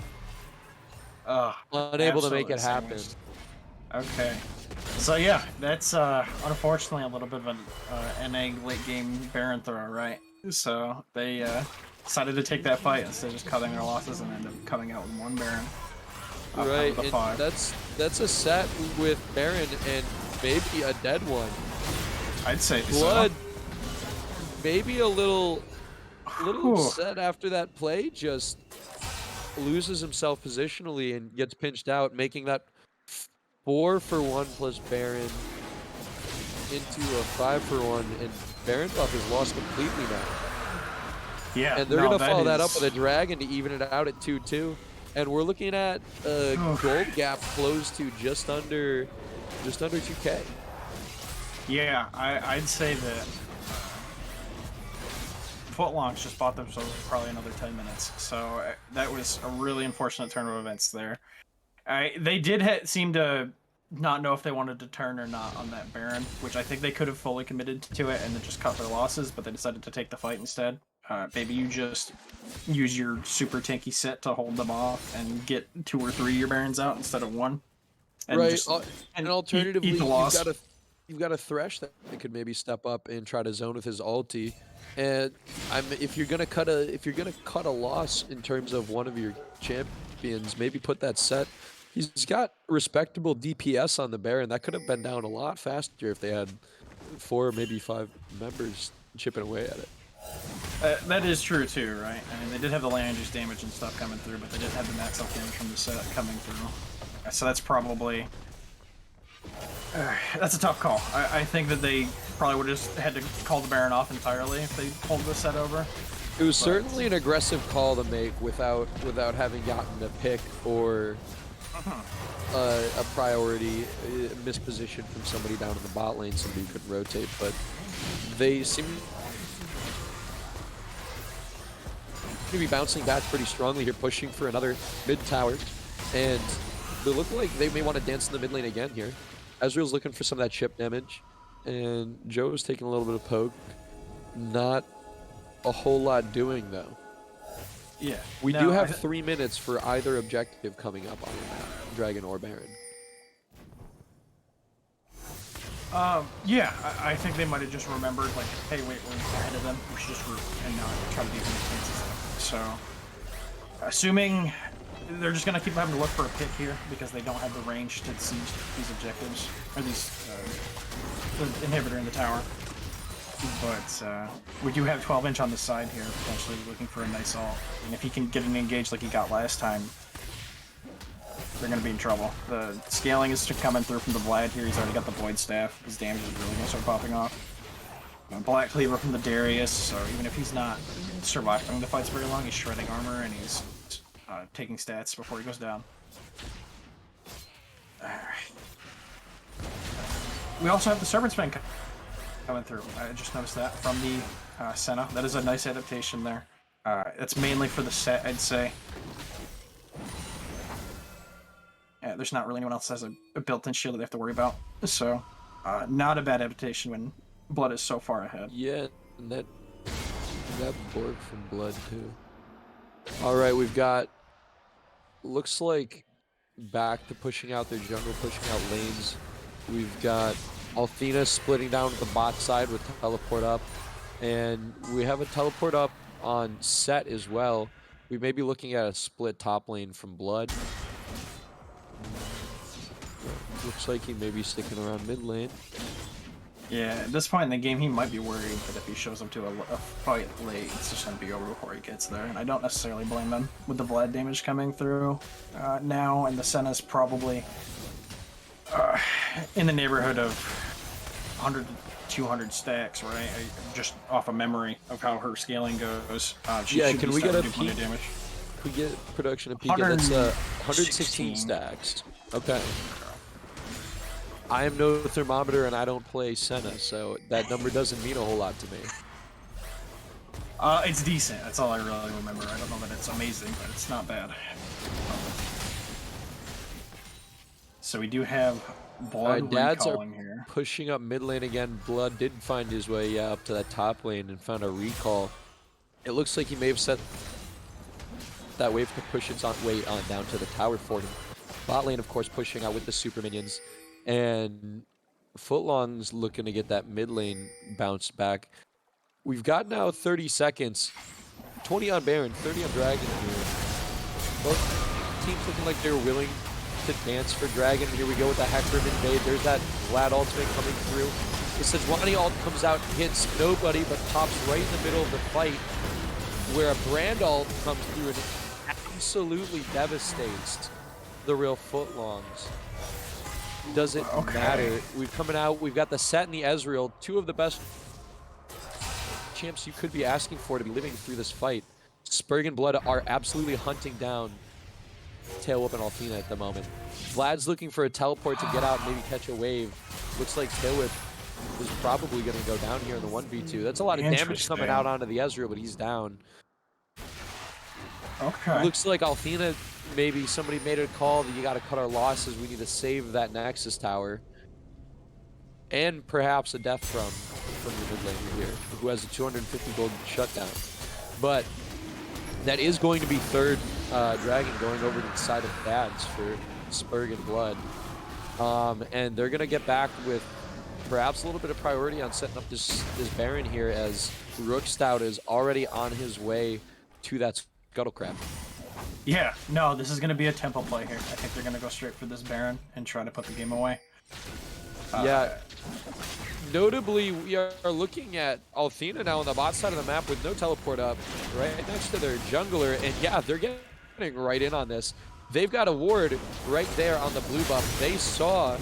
Unable to make it happen. Okay. So yeah, that's unfortunately a little bit of an egg late game Baron throw, right? So they decided to take that fight instead of just cutting their losses and end up coming out with 1 Baron. Right, and that's a set with Baron and maybe a dead one. I'd say Blood, so. maybe a little upset after that play, just loses himself positionally and gets pinched out, making that 4-for-1 plus Baron into a 5-for-1, and Baron buff is lost completely now. Yeah, and they're gonna follow that up with a dragon to even it out at 2-2. And we're looking at a gold gap close to just under 2K. Yeah, I'd say that Footlongs just bought themselves probably another 10 minutes. So that was a really unfortunate turn of events there. They did seem to not know if they wanted to turn or not on that Baron, which I think they could have fully committed to it and then just cut their losses, but they decided to take the fight instead. Maybe you just use your super tanky set to hold them off and get 2 or 3 of your Barons out instead of 1. And right, just, and alternatively, eat the loss. you've got a Thresh that could maybe step up and try to zone with his ulti. And if you're gonna cut a loss in terms of one of your champions, maybe put that set. He's got respectable DPS on the Baron. That could have been down a lot faster if they had 4, maybe 5 members chipping away at it. That is true too, right? I mean, they did have the land use damage and stuff coming through, but they didn't have the max health damage from the set coming through. So that's probably that's a tough call. I think that they probably would have just had to call the Baron off entirely if they pulled the set over. It was certainly an aggressive call to make without having gotten a pick or a priority misposition from somebody down in the bot lane, somebody who could rotate, but they seem to be bouncing back pretty strongly here, pushing for another mid tower, and they look like they may want to dance in the mid lane again here. Ezreal's looking for some of that chip damage, and Joe's taking a little bit of poke. Not a whole lot doing though. Yeah. We do have 3 minutes for either objective coming up on the map, Dragon or Baron. Yeah, I think they might have just remembered, like, hey, wait, we're ahead of them. We should just root and not try to beat them with chances. So, assuming they're just gonna keep having to look for a pick here because they don't have the range to siege these objectives or these the inhibitor in the tower. But we do have 12-inch on the side here, potentially looking for a nice ult. And if he can get an engage like he got last time, they're going to be in trouble. The scaling is coming through from the Vlad here. He's already got the Void Staff. His damage is really going to start popping off. Black Cleaver from the Darius, so even if he's not surviving the fights very long, he's shredding armor and he's taking stats before he goes down. Alright. We also have the Servant's Bane coming through. I just noticed that from the Senna. That is a nice adaptation there. It's mainly for the set, I'd say. Yeah, there's not really anyone else that has a built-in shield that they have to worry about. So, not a bad adaptation when Blood is so far ahead. Yeah, and that Borg from Blood too. All right, we've got, looks like back to pushing out their jungle, pushing out lanes. We've got Althena splitting down to the bot side with teleport up, and we have a teleport up on set as well. We may be looking at a split top lane from Blood. Looks like he may be sticking around mid lane. Yeah, at this point in the game, he might be worried that if he shows up to a fight late, it's just going to be over before he gets there. And I don't necessarily blame him with the Vlad damage coming through now, and the Senna's probably in the neighborhood of 100 to 200 stacks, right? Just off of memory of how her scaling goes. Yeah, can we get a peek? Damage. Can we get production a peek? That's 116 stacks. Okay. I am no thermometer and I don't play Senna, so that number doesn't mean a whole lot to me. It's decent. That's all I really remember. I don't know that it's amazing, but it's not bad. So we do have Blood recalling here. Pushing up mid lane again. Blood did find his way up to that top lane and found a recall. It looks like he may have set that wave to push its way on down to the tower for him. Bot lane, of course, pushing out with the super minions. And Footlong's looking to get that mid lane bounced back. We've got now 30 seconds. 20 on Baron, 30 on Dragon here. Both teams looking like they're willing to dance for Dragon. Here we go with the Hecarim invade. There's that Vlad ultimate coming through. The Sejuani ult comes out, hits nobody, but pops right in the middle of the fight, where a Brand ult comes through and absolutely devastates the real Footlongs. Does it matter? We've coming out. We've got the Set and the Ezreal, two of the best champs you could be asking for to be living through this fight. Spurg and Blood are absolutely hunting down Tailwhip and Althena at the moment. Vlad's looking for a teleport to get out and maybe catch a wave. Looks like Tailwhip is probably going to go down here in the 1v2. That's a lot of damage coming out onto the Ezreal, but he's down. Okay. Looks like Althena, maybe somebody made a call that you got to cut our losses. We need to save that Nexus tower. And perhaps a death from the mid laner here, who has a 250 gold shutdown. But that is going to be third Dragon going over to the side of Bads for Spurg and Blood. And they're going to get back with perhaps a little bit of priority on setting up this Baron here, as Rookstout is already on his way to that Scuttlecraft. Yeah, no, this is going to be a tempo play here. I think they're going to go straight for this Baron and try to put the game away. Yeah. Notably, we are looking at Althena now on the bot side of the map with no teleport up, right next to their jungler. And yeah, they're getting right in on this. They've got a ward right there on the blue buff. They saw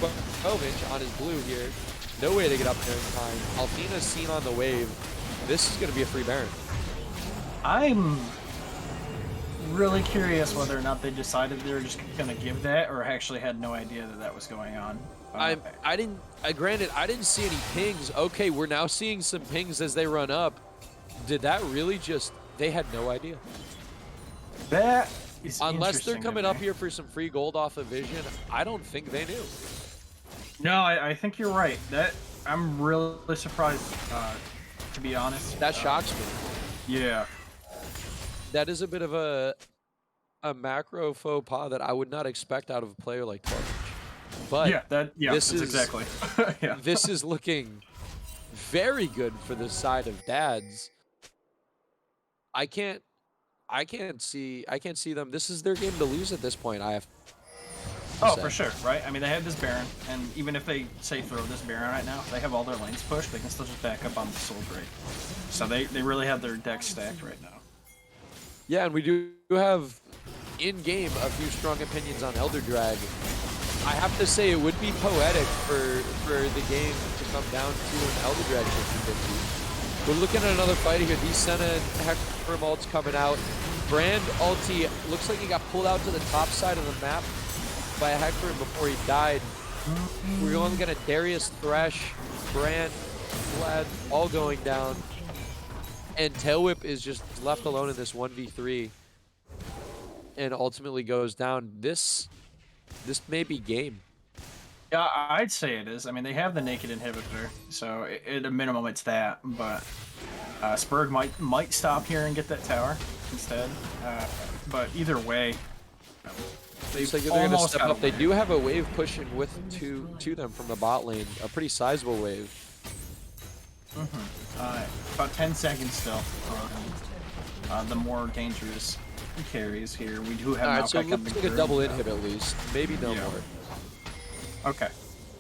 12-inch on his blue here. No way to get up there in time. Althena's seen on the wave. This is going to be a free Baron. I'm really curious whether or not they decided they were just going to give that, or actually had no idea that that was going on. Granted, I didn't see any pings. Okay, we're now seeing some pings as they run up. Did that really just... They had no idea. That is Unless they're coming up here for some free gold off of Vision, I don't think they knew. No, I think you're right. I'm really surprised, to be honest. That shocks me. Yeah. That is a bit of a macro faux pas that I would not expect out of a player like 12-inch. But Yeah, this that's is exactly. Yeah. this is looking very good for the side of dads. I can't I can't see them. This is their game to lose at this point, I have to Oh, for say. sure, right? I mean, they have this Baron, and even if they say throw this Baron right now, if they have all their lanes pushed, they can still just back up on the Soul Drake. So they really have their deck stacked right now. Yeah, and we do have in game a few strong opinions on Elder Drag. I have to say it would be poetic for the game to come down to an Elder Drag 50-50. We're looking at another fight here. Senna and Hecarim ults coming out. Brand ulti looks like he got pulled out to the top side of the map by a Hecarim before he died. We're only gonna Darius, Thresh, Brand, Vlad all going down. And Tail Whip is just left alone in this 1v3 and ultimately goes down. This may be game. Yeah, I'd say it is. I mean, they have the naked inhibitor, so at a minimum, it's that. But Spurg might stop here and get that tower instead. But either way, Looks like they're going to step up. They do have a wave pushing with to them from the bot lane, a pretty sizable wave. About 10 seconds still. The more dangerous carries here. We do have. All right, so it looks like a double inhib at least, maybe no more. Okay.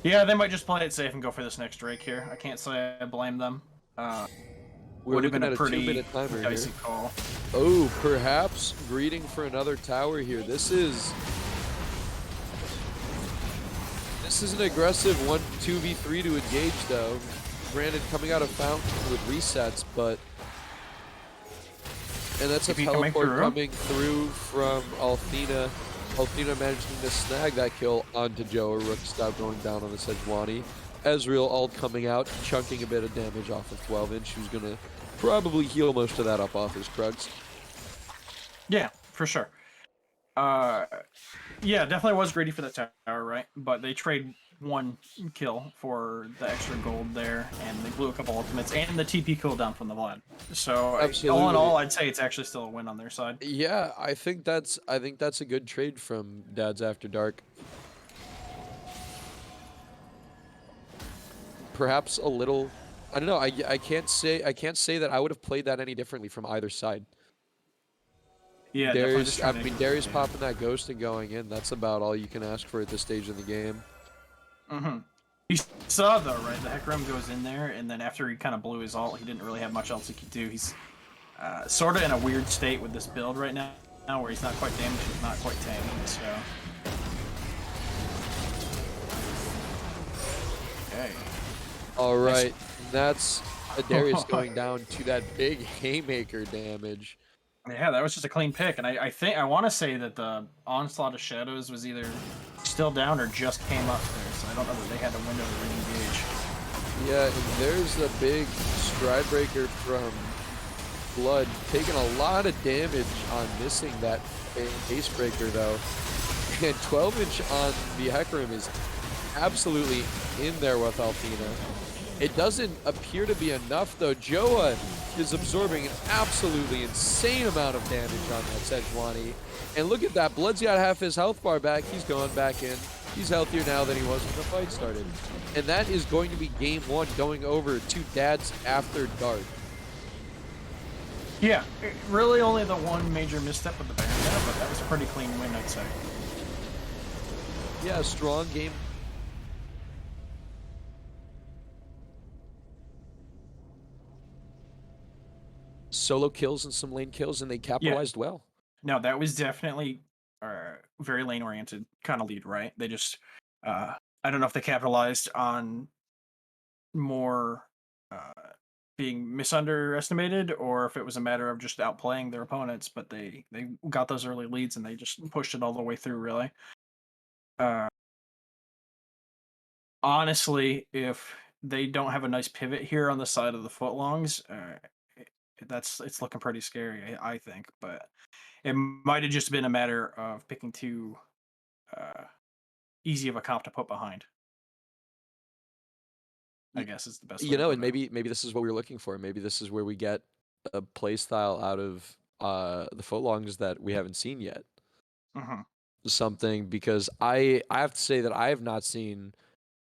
Yeah, they might just play it safe and go for this next Drake here. I can't say I blame them. We're would have looking been at a pretty 2-minute timer dicey here. call. Oh, perhaps greeting for another tower here. This is an aggressive 2v3 to engage though. Granted, coming out of Fountain with resets, but and that's a teleport coming through from Althena. Althena managing to snag that kill onto Joe, or Rookstab going down on the Sejuani. Ezreal ult coming out, chunking a bit of damage off of 12-inch, who's going to probably heal most of that up off his Krugs. Yeah, for sure. Yeah, definitely was greedy for that tower, right? But they trade one kill for the extra gold there, and they blew a couple ultimates and the TP cooldown from the Vlad. So all in all, I'd say it's actually still a win on their side. Yeah, I think that's a good trade from Dads After Dark. Perhaps a little, I don't know. I can't say that I would have played that any differently from either side. Yeah, Darius popping that ghost and going in. That's about all you can ask for at this stage in the game. You saw though, right? The Hecarim goes in there, and then after he kind of blew his ult, he didn't really have much else he could do. He's sort of in a weird state with this build right now, where he's not quite damaged, he's not quite tamed. So okay. All right, that's Darius going down to that big haymaker damage. Yeah, that was just a clean pick, and I want to say that the Onslaught of Shadows was either still down or just came up there, so I don't know that they had a window to re-engage. Yeah, and there's a big stride breaker from Blood, taking a lot of damage on missing that base breaker though. And 12-inch on the Hecarim is absolutely in there with Althena. It doesn't appear to be enough though. Joa is absorbing an absolutely insane amount of damage on that Sejuani. And look at that, Blood's got half his health bar back. He's going back in. He's healthier now than he was when the fight started. And that is going to be game one, going over to Dads After Dark. Yeah, really only the one major misstep with the Baron there, but that was a pretty clean win, I'd say. Yeah, strong game. Solo kills and some lane kills, and they capitalized well. No, that was definitely very lane-oriented kind of lead, right? They just, I don't know if they capitalized on more being misunderestimated, or if it was a matter of just outplaying their opponents, but they got those early leads and they just pushed it all the way through, really. Honestly, if they don't have a nice pivot here on the side of the footlongs, it's looking pretty scary, I think. But it might have just been a matter of picking too easy of a comp to put behind. I guess is the best way to put and maybe this is what we were looking for. Maybe this is where we get a play style out of the footlongs that we haven't seen yet. something because I have to say that I have not seen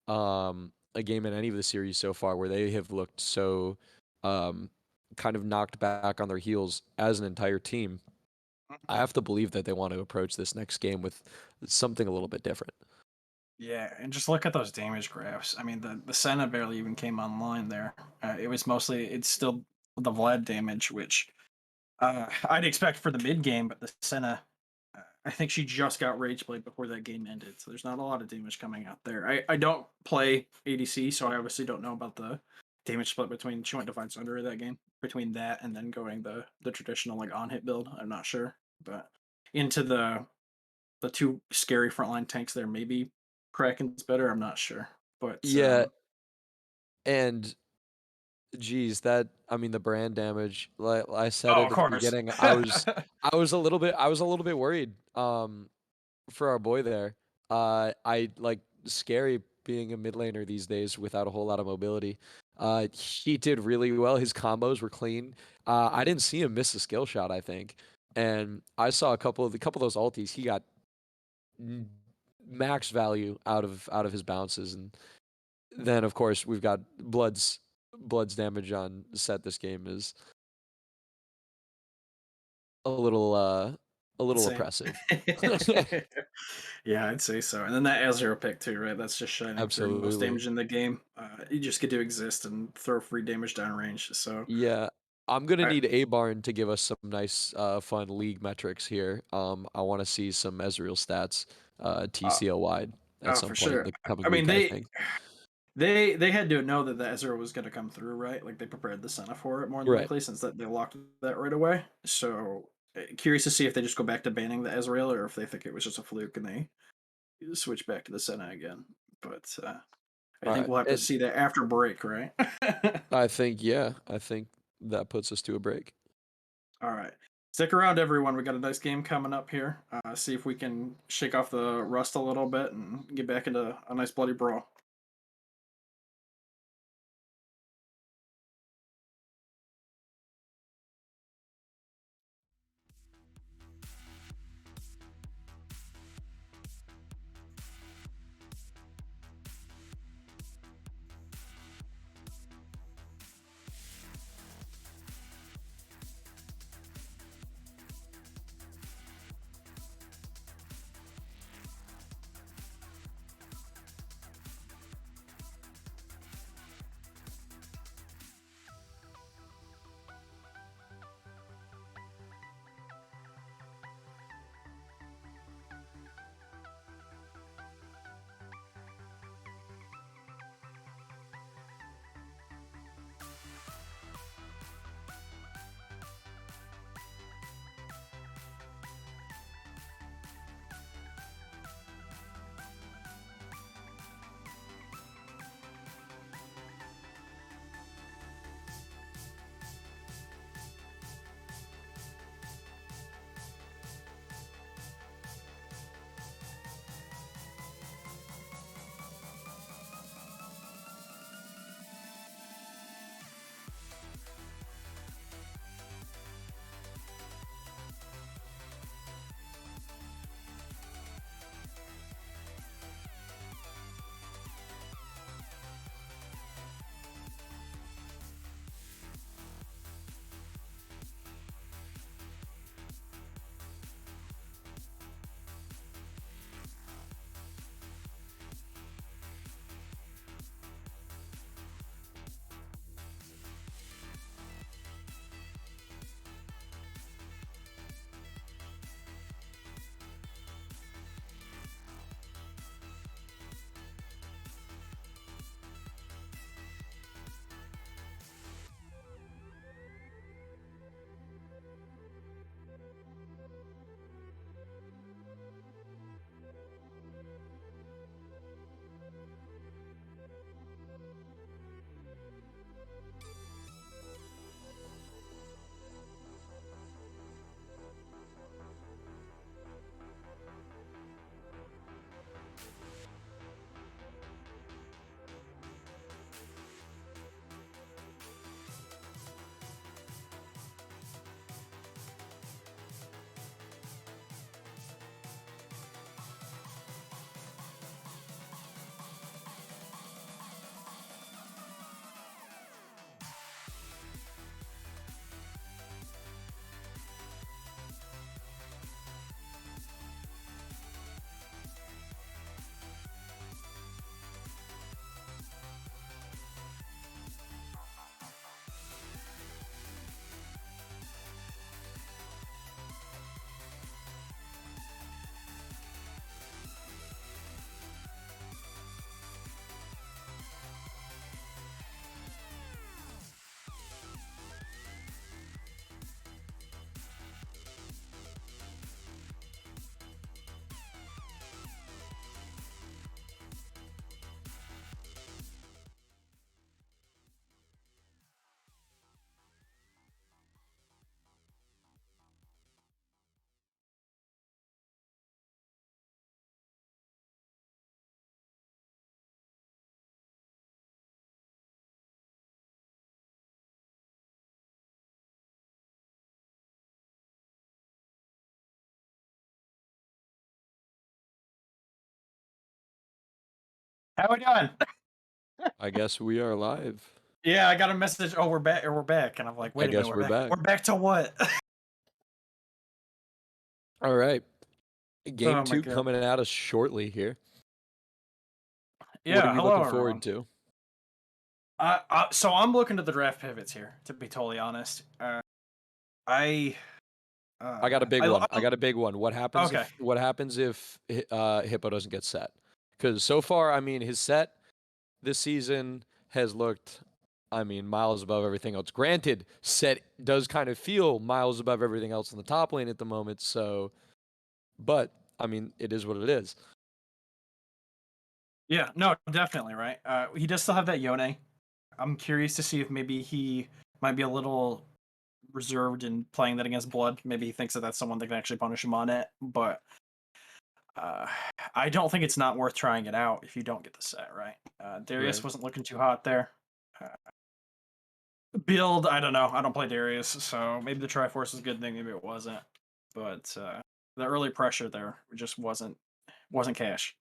a game in any of the series so far where they have looked so um, kind of knocked back on their heels as an entire team. I have to believe that they want to approach this next game with something a little bit different. Yeah, and just look at those damage graphs. I mean, the Senna barely even came online there. It was mostly it's still the Vlad damage, which I'd expect for the mid game, but the Senna, I think she just got Rage Blade before that game ended, so there's not a lot of damage coming out there. I don't play ADC, so I obviously don't know about the damage split between she went Divine Sunder in that game, between that and then going the traditional like on hit build. I'm not sure, but into the two scary frontline tanks there, maybe Kraken's better. I'm not sure, but Yeah, and geez, that I mean the brand damage. Like I said oh, it of at the course. beginning, I was a little bit worried for our boy there. I like scary being a mid laner these days without a whole lot of mobility. He did really well. His combos were clean. I didn't see him miss a skill shot, I think. And I saw a couple of those ultis. He got n- max value out of his bounces, and then of course we've got Blood's damage on set this game is a little Insane. oppressive. Yeah, I'd say so. And then that Azure pick too, right? That's just shining through most Absolutely. damage in the game. You just get to exist and throw free damage down range. So Yeah. I'm gonna I, need A Barn to give us some nice fun league metrics here. I want to see some Ezreal stats uh, TCL wide at for some point in sure. the coming I mean, week, I think. they had to know that the Ezra was going to come through, right? Like they prepared the Senna for it more than Right. likely, since that they locked that right away. So curious to see if they just go back to banning the Ezreal or if they think it was just a fluke and they switch back to the Senna again. But I All think right. we'll have to And see that after break, right? I think that puts us to a break. All right. Stick around, everyone. We got a nice game coming up here. See if we can shake off the rust a little bit and get back into a nice bloody brawl. How we doing? I guess we are live. Yeah, I got a message. Oh, we're back. We're back, and I'm like, I wait a minute, guess we're we're back. back. We're back to what? All right. Game Oh my two god. coming at us shortly here. What are Yeah. we Hello, looking everyone. forward to? So I'm looking to the draft pivots here. To be totally honest, I, I got a big one. I I got a big one. okay. What happens if Hippo doesn't get set? Because so far, I mean, his set this season has looked, I mean, miles above everything else. Granted, set does kind of feel miles above everything else in the top lane at the moment. So, but I mean, it is what it is. Yeah. No, definitely right. He does still have that Yone. I'm curious to see if maybe he might be a little reserved in playing that against Blood. Maybe he thinks that that's someone that can actually punish him on it, but Uh, I don't think it's not worth trying it out if you don't get the set right. Darius Right. wasn't looking too hot there. Uh, build, I don't know. I don't play Darius, so maybe the Triforce is a good thing. Maybe it wasn't. But the early pressure there just wasn't cash.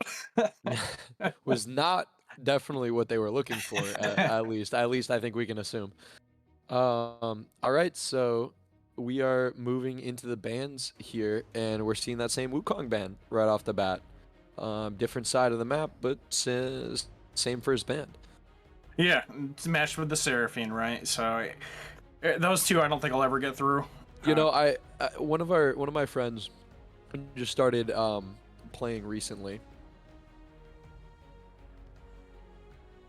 Was not definitely what they were looking for. At least I think we can assume. All right, so we are moving into the bands here, and we're seeing that same Wukong band right off the bat. Different side of the map, but same first band. Yeah, it's matched with the Seraphine, right? So those two, I don't think I'll ever get through. You know, one of my friends just started playing recently,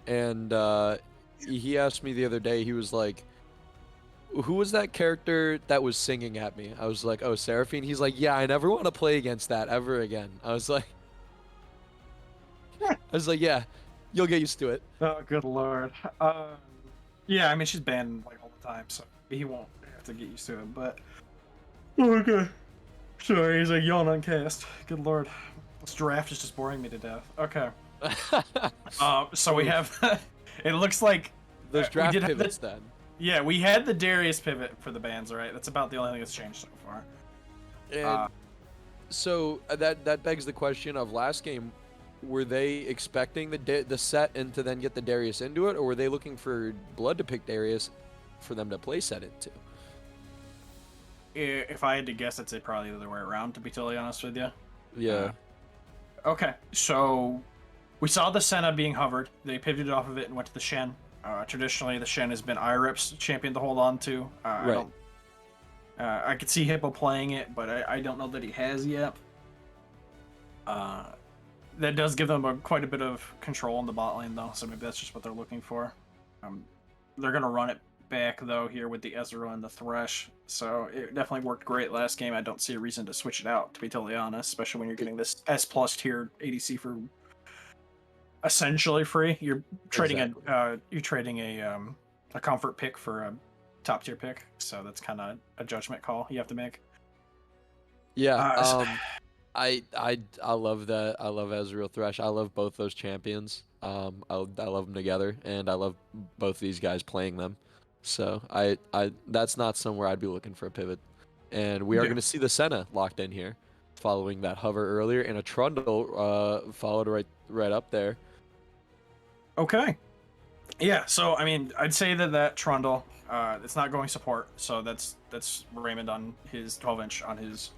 and he asked me the other day. He was like, who was that character that was singing at me? I was like, oh, Seraphine. He's like, yeah, I never want to play against that ever again. Yeah, you'll get used to it. Oh, good lord. Yeah, I mean she's banned like all the time, so he won't have to get used to it. But okay, sorry, he's like yawn on cast. Good lord, this draft is just boring me to death. Okay, so we have. It looks like Those we draft did have pivots then. yeah, we had the Darius pivot for the bands, right? That's about the only thing that's changed so far. And so that begs the question of last game, were they expecting the set and to then get the Darius into it, or were they looking for Blood to pick Darius for them to play set into? If I had to guess, I'd say probably the other way around. To be totally honest with you. Yeah. Okay, so we saw the Senna being hovered. They pivoted off of it and went to the Shen. Traditionally, the Shen has been IRIP's champion to hold on to. Right. I could see Hippo playing it, but I don't know that he has yet. That does give them quite a bit of control in the bot lane, though, so maybe that's just what they're looking for. They're going to run it back, though, here with the Ezreal and the Thresh, so it definitely worked great last game. I don't see a reason to switch it out, to be totally honest, especially when you're getting this S+ tier ADC for essentially free. You're trading a comfort pick for a top tier pick, so that's kind of a judgment call you have to make. Yeah. Uh, I love that. I love Ezreal Thresh. I love both those champions. I love them together, and I love both these guys playing them. So I that's not somewhere I'd be looking for a pivot. And we are Yeah. going to see the Senna locked in here, following that hover earlier, and a Trundle followed right up there. Okay. Yeah, so I mean, I'd say that Trundle, it's not going support, so that's Raymond on his 12-inch on his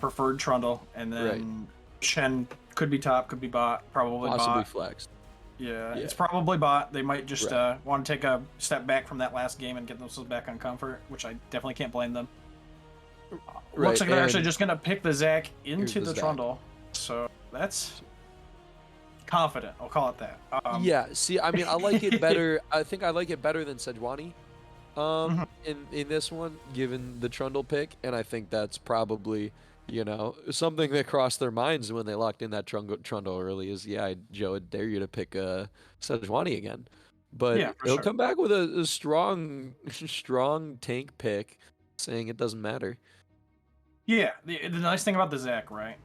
preferred Trundle, and then Right. Shen could be top, could be bot, probably Possibly bot. flexed. Yeah, Yeah. it's probably bot. They might just Right. want to take a step back from that last game and get themselves back on comfort, which I definitely can't blame them. Right, Looks like they're actually and just gonna pick the Zac into the the Zac. Trundle, so that's confident. I'll call it that. Yeah, see, I mean, I like it better. I think I like it better than Sejuani Mhm. in this one, given the Trundle pick, and I think that's probably, something that crossed their minds when they locked in that Trundle early is, yeah, Joe, I dare you to pick Sejuani again. But Yeah, for he'll sure. come back with a strong, strong tank pick, saying it doesn't matter. Yeah, the nice thing about the Zac, right?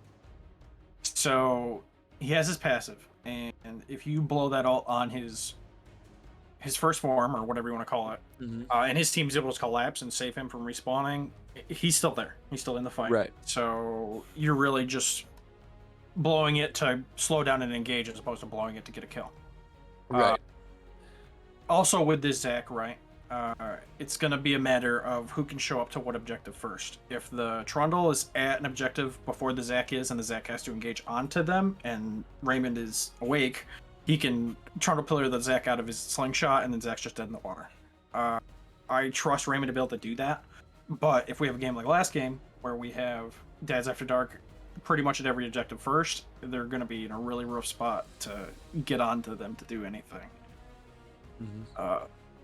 So he has his passive, and if you blow that all on his first form or whatever you want to call it, Mhm. and his team's able to collapse and save him from respawning, he's still there. He's still in the fight. Right. So you're really just blowing it to slow down and engage as opposed to blowing it to get a kill. Right. Also with this Zac, right? It's going to be a matter of who can show up to what objective first. If the Trundle is at an objective before the Zac is, and the Zac has to engage onto them, and Raymond is awake, he can Trundle pillar the Zac out of his slingshot, and then Zac's just dead in the water. I trust Raymond to be able to do that, but if we have a game like last game, where we have Dads After Dark pretty much at every objective first, they're going to be in a really rough spot to get onto them to do anything.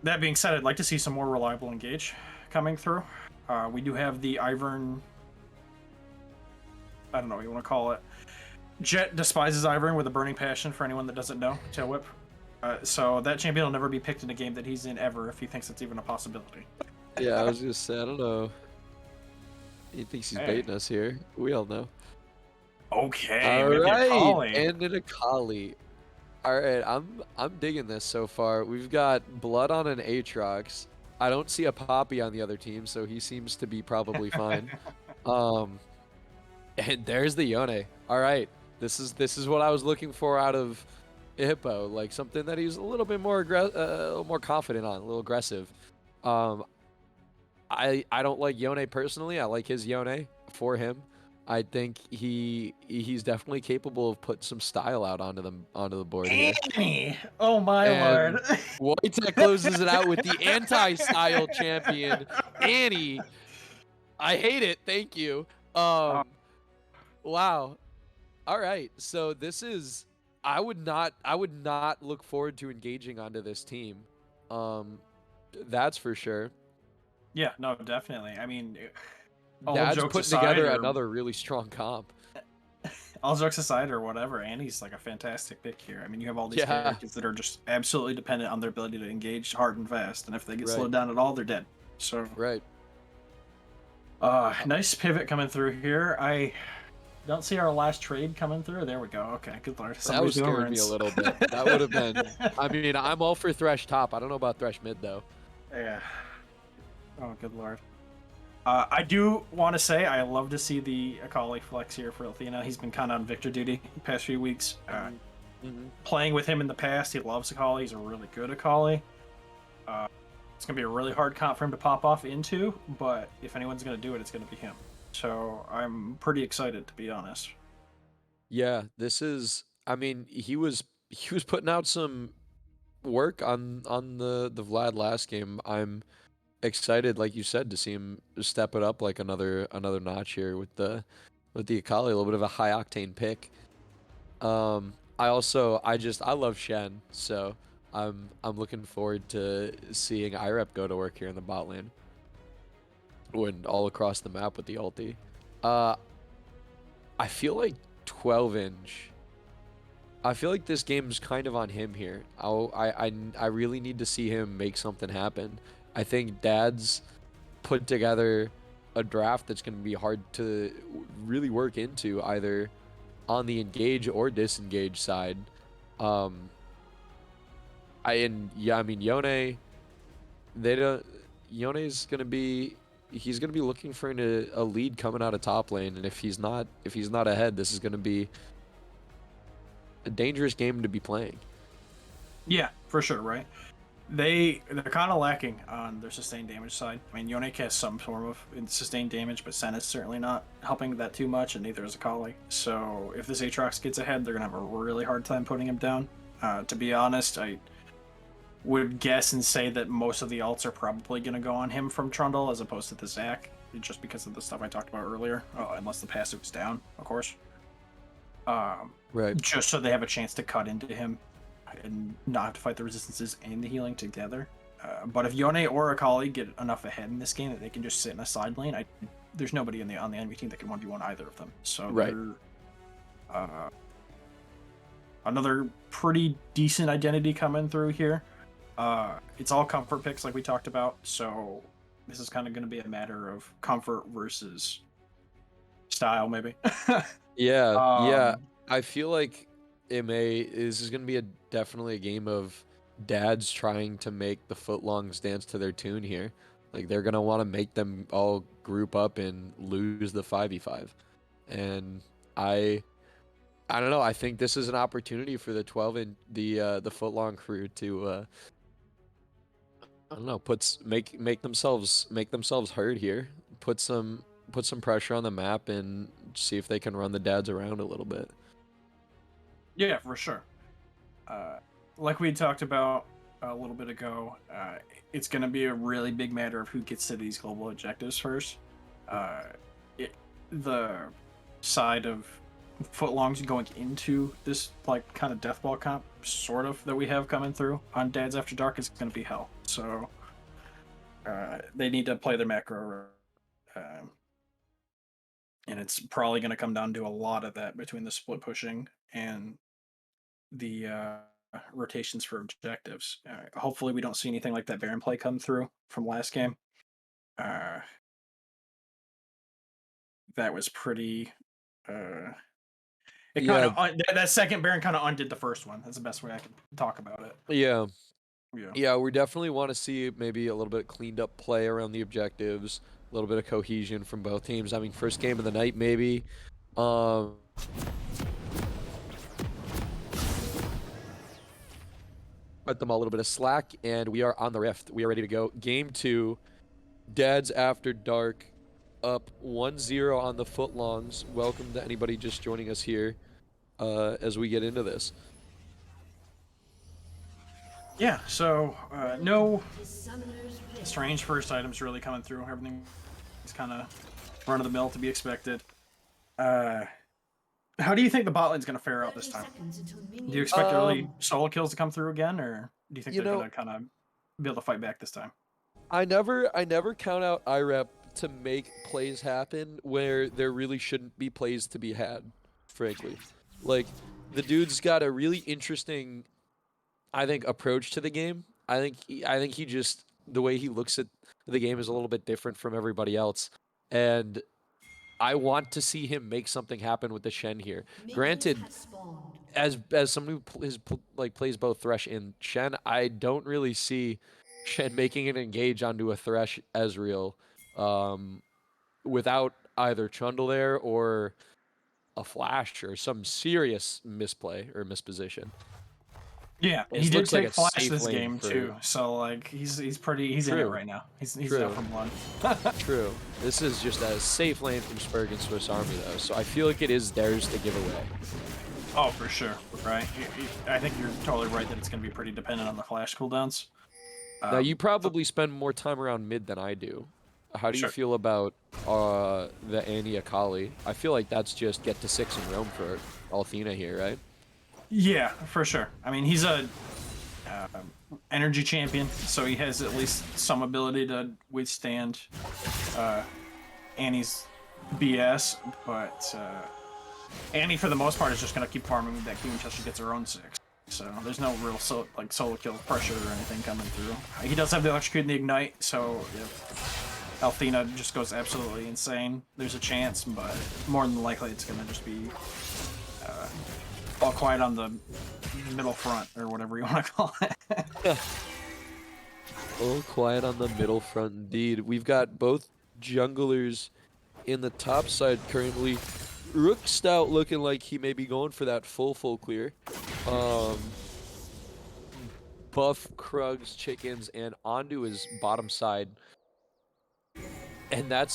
That being said, I'd like to see some more reliable engage coming through. We do have the Ivern. I don't know what you want to call it. Jet despises Ivern with a burning passion, for anyone that doesn't know. Tail Whip. So that champion will never be picked in a game that he's in ever if he thinks it's even a possibility. Yeah, I was gonna say, I don't know. He thinks he's baiting us here. We all know. Okay, All we have the right, Akali. and an Akali. All right, I'm digging this so far. We've got Blood on an Aatrox. I don't see a Poppy on the other team, so he seems to be probably fine. And there's the Yone. All right, this is what I was looking for out of Hippo, like something that he's a little bit more more confident on, a little aggressive. I don't like Yone personally. I like his Yone for him. I think he's definitely capable of putting some style out onto the board here. Annie! Oh my And lord! Wojtek closes it out with the anti-style champion, Annie. I hate it. Thank you. Wow. All right. So this is I would not look forward to engaging onto this team. That's for sure. Yeah, no, definitely. I mean, all Dad's jokes putting aside, together or another really strong comp. all jokes aside, or whatever, Annie's like a fantastic pick here. I mean, you have all these Yeah. characters that are just absolutely dependent on their ability to engage hard and fast, and if they get Right. slowed down at all, they're dead. So, Right. nice pivot coming through here. I don't see our last trade coming through. There we go. Okay, good lord. That was scaring me a little bit. That would have been. I mean, I'm all for Thresh top. I don't know about Thresh mid though. Yeah. Oh, good lord. I do want to say I love to see the Akali flex here for Athena. He's been kind of on victor duty the past few weeks. Playing with him in the past, he loves Akali. He's a really good Akali. It's going to be a really hard comp for him to pop off into, but if anyone's going to do it, it's going to be him. So I'm pretty excited, to be honest. Yeah, this is. I mean, he was putting out some work on the Vlad last game. I'm excited, like you said, to see him step it up like another notch here with the Akali, a little bit of a high octane pick. I love Shen, so I'm looking forward to seeing IREP go to work here in the bot lane. When all across the map with the ulti. I feel like 12-inch. I feel like this game's kind of on him here. I really need to see him make something happen. I think Dad's put together a draft that's going to be hard to really work into either on the engage or disengage side. I mean Yone, Yone's going to be looking for a lead coming out of top lane, and if he's not ahead, this is going to be a dangerous game to be playing. Yeah, for sure, right? They're kind of lacking on their sustained damage side. I mean, Yone has some form of sustained damage, but Sen is certainly not helping that too much, and neither is Akali. So if this Aatrox gets ahead, they're going to have a really hard time putting him down. To be honest, I would guess and say that most of the alts are probably going to go on him from Trundle as opposed to the Zac, just because of the stuff I talked about earlier. Unless the passive's down, of course. Right. Just so they have a chance to cut into him and not have to fight the resistances and the healing together. But if Yone or Akali get enough ahead in this game that they can just sit in a side lane, there's nobody on the enemy team that can 1v1 either of them. So right. Another pretty decent identity coming through here. It's all comfort picks like we talked about, so this is kind of going to be a matter of comfort versus style, maybe. Yeah. I feel like this is going to be definitely a game of dads trying to make the footlongs dance to their tune here. Like, they're going to want to make them all group up and lose the 5v5. And I I don't know. I think this is an opportunity for the 12 and the footlong crew to I don't know, make themselves heard here. Put some pressure on the map and see if they can run the dads around a little bit. Yeah, for sure. Uh, like we talked about a little bit ago, it's going to be a really big matter of who gets to these global objectives first. Uh, the side of footlongs going into this like kind of deathball comp, sort of, that we have coming through on Dads After Dark is going to be hell. So they need to play their macro. And it's probably going to come down to a lot of that between the split pushing and the rotations for objectives. Hopefully, we don't see anything like that Baron play come through from last game. That was pretty. It kind Yeah, of that second Baron kind of undid the first one. That's the best way I can talk about it. yeah. Yeah. Yeah, we definitely want to see maybe a little bit cleaned up play around the objectives, a little bit of cohesion from both teams. I mean, first game of the night maybe. Um Cut them a little bit of slack, and we are on the rift. We are ready to go. Game 2, Dads After Dark, up 1-0 on the footlongs. Welcome to anybody just joining us here as we get into this. Yeah. So no strange first items really coming through. Everything is kind of run of the mill to be expected. How do you think the bot lane's going to fare out this time? Do you expect early solo kills to come through again, or do you think they're going to kind of be able to fight back this time? I never count out IREP to make plays happen where there really shouldn't be plays to be had, frankly. Like, the dude's got a really interesting, I think, approach to the game. I think he just, the way he looks at the game is a little bit different from everybody else. And I want to see him make something happen with the Shen here. Granted, as someone who plays both Thresh and Shen, I don't really see Shen making an engage onto a Thresh Ezreal without either Trundle there or a flash or some serious misplay or misposition. Yeah, It he did looks like take a flash safe this lane game for- too, so like he's in it right now. He's True. out from blood. True. This is just a safe lane from Spurg and Swiss Army though, so I feel like it is theirs to give away. Oh, for sure, right? I think you're totally right that it's going to be pretty dependent on the flash cooldowns. Now you probably spend more time around mid than I do. How do you Sure. feel about the Annie Akali? I feel like that's just get to 6 and roam for Althena here, right? Yeah, for sure. I mean, he's a energy champion, so he has at least some ability to withstand Annie's BS. But Annie, for the most part, is just going to keep farming with that Q until she gets her own 6. So there's no real solo kill pressure or anything coming through. He does have the electrocute and the ignite, so if Althena just goes absolutely insane, there's a chance. But more than likely, it's going to just be all quiet on the middle front, or whatever you want to call it. All quiet on the middle front indeed. We've got both junglers in the top side currently. Rook Stout looking like he may be going for that full clear. Buff, Krugs, Chickens, and onto his bottom side. And that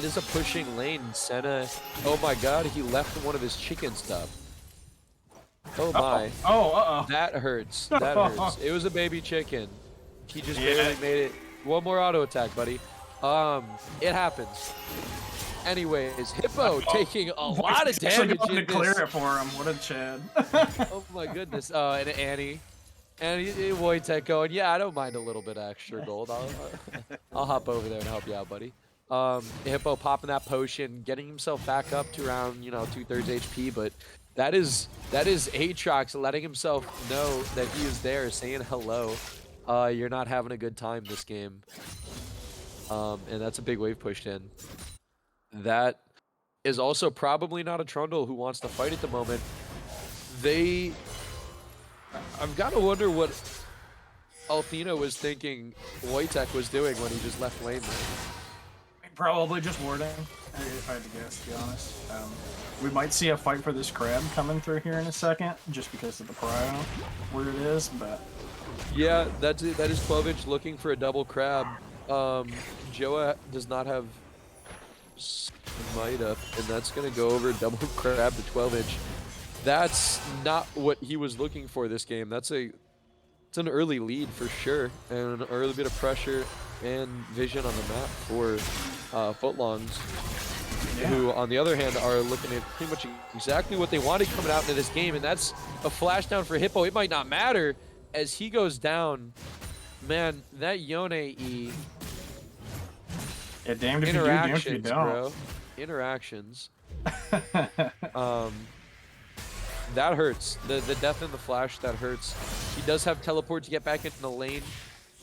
is a pushing lane. Senna, oh my god, he left one of his chicken stuff. Oh my. Oh, That hurts. That hurts. It was a baby chicken. He just barely made it. One more auto attack, buddy. It happens. Anyways, Hippo taking a lot of damage to in clear this. it for him. What a Chad. Oh my goodness. And Annie. And Wojtek going, yeah, I don't mind a little bit of extra gold. I'll hop over there and help you out, buddy. Hippo popping that potion, getting himself back up to around, 2/3 HP, but that is Aatrox letting himself know that he is there, saying hello. You're not having a good time this game. And that's a big wave pushed in. That is also probably not a Trundle who wants to fight at the moment. I've got to wonder what Althena was thinking Wojtek was doing when he just left lane there. Probably just warding, if I had to guess, to be honest. We might see a fight for this crab coming through here in a second, just because of the prio, where it is, but... Yeah, that is 12-inch looking for a double crab. Joa does not have smite up, and that's going to go over double crab to 12-inch. That's not what he was looking for this game. It's an early lead for sure, and an early bit of pressure and vision on the map for Footlongs, who on the other hand are looking at pretty much exactly what they wanted coming out into this game, and that's a flash down for Hippo. It might not matter as he goes down. Man, that Yone E. Yeah, damned if you do, damned if you Interactions, don't. bro. Interactions. That hurts. The death in the flash, that hurts. He does have teleport to get back into the lane,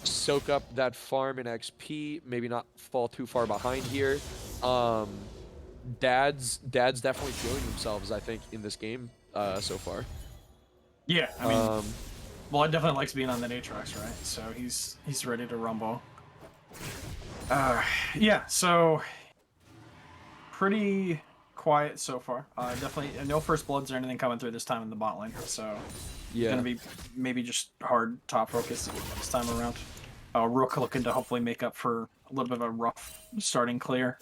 soak up that farm in XP, maybe not fall too far behind here. Dad's definitely feeling themselves, I think, in this game so far. Yeah, I mean, Blood definitely likes being on that Aatrox, right? So he's ready to rumble. Yeah, so pretty quiet so far. Definitely no first bloods or anything coming through this time in the bot lane. So Yeah, gonna be maybe just hard top focus this time around. Rook looking to hopefully make up for a little bit of a rough starting clear.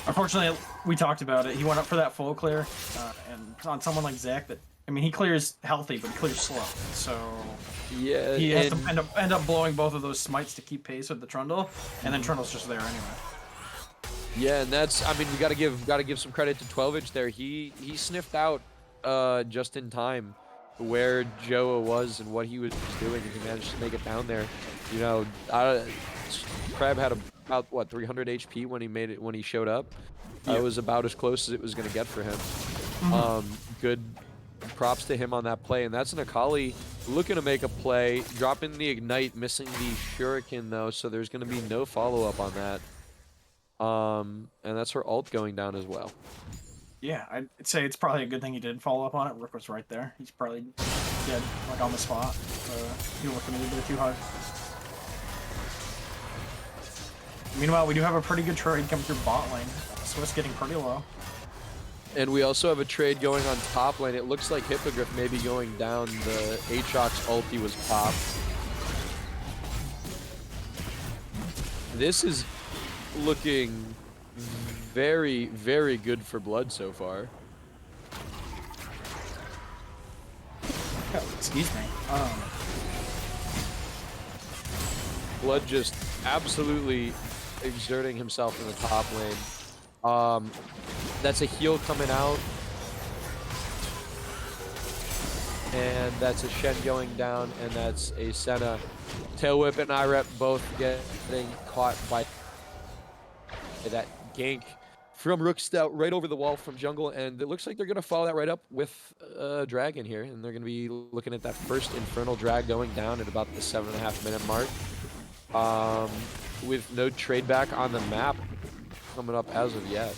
Unfortunately, we talked about it. He went up for that full clear, and on someone like Zach, that I mean, he clears healthy, but he clears slow. So yeah, he has to end up blowing both of those smites to keep pace with the Trundle, and then Trundle's just there anyway. yeah, and that's, I mean, we gotta give some credit to 12-inch there. He sniffed out just in time where Joa was and what he was doing, and he managed to make it down there. You know, Crab had about what 300 HP when he showed up. It was about as close as it was gonna get for him. Good props to him on that play, and that's an Akali looking to make a play, dropping the ignite, missing the shuriken though, so there's gonna be no follow-up on that. And that's her ult going down as well. Yeah, I'd say it's probably a good thing he did follow up on it. Rook was right there. He's probably dead, like on the spot. He worked a little bit too hard. Meanwhile, we do have a pretty good trade coming through bot lane. Swiss getting pretty low. And we also have a trade going on top lane. It looks like Hippogriff may be going down. The Aatrox ulti was popped. This is looking very, very good for Blood so far. Oh, excuse me. Blood just absolutely exerting himself in the top lane. That's a heal coming out. And that's a Shen going down, and that's a Senna. Tail Whip and IREP both getting caught by that gank from Rookstout right over the wall from jungle, and it looks like they're going to follow that right up with Dragon here, and they're going to be looking at that first Infernal Drag going down at about the 7.5-minute mark. With no trade back on the map coming up as of yet.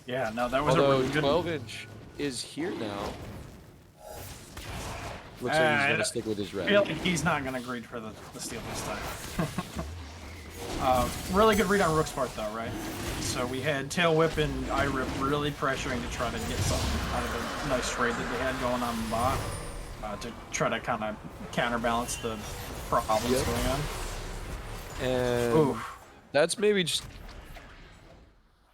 Yeah, no, that was Although a really good... 12-inch is here now. Looks like he's going to stick with his red. I feel like he's not going to agree for the steal this time. Really good read on Rook's part, though, right? So we had Tail Whip and IRIP really pressuring to try to get something out of the nice trade that they had going on in the bot to try to kind of counterbalance the problems going on. And that's maybe just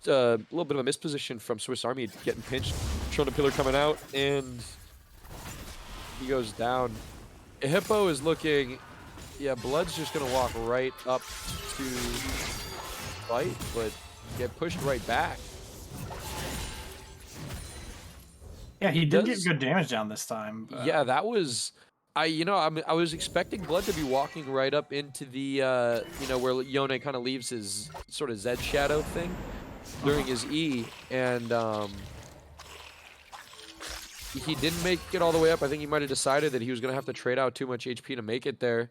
a little bit of a misposition from Swiss Army getting pinched. Trundle Pillar coming out, and he goes down. Hippo is looking... Yeah, Blood's just going to walk right up to fight, but get pushed right back. Yeah, he did get good damage down this time. Yeah, that was... I was expecting Blood to be walking right up into the, where Yone kind of leaves his sort of Zed shadow thing during his E, and he didn't make it all the way up. I think he might have decided that he was going to have to trade out too much HP to make it there.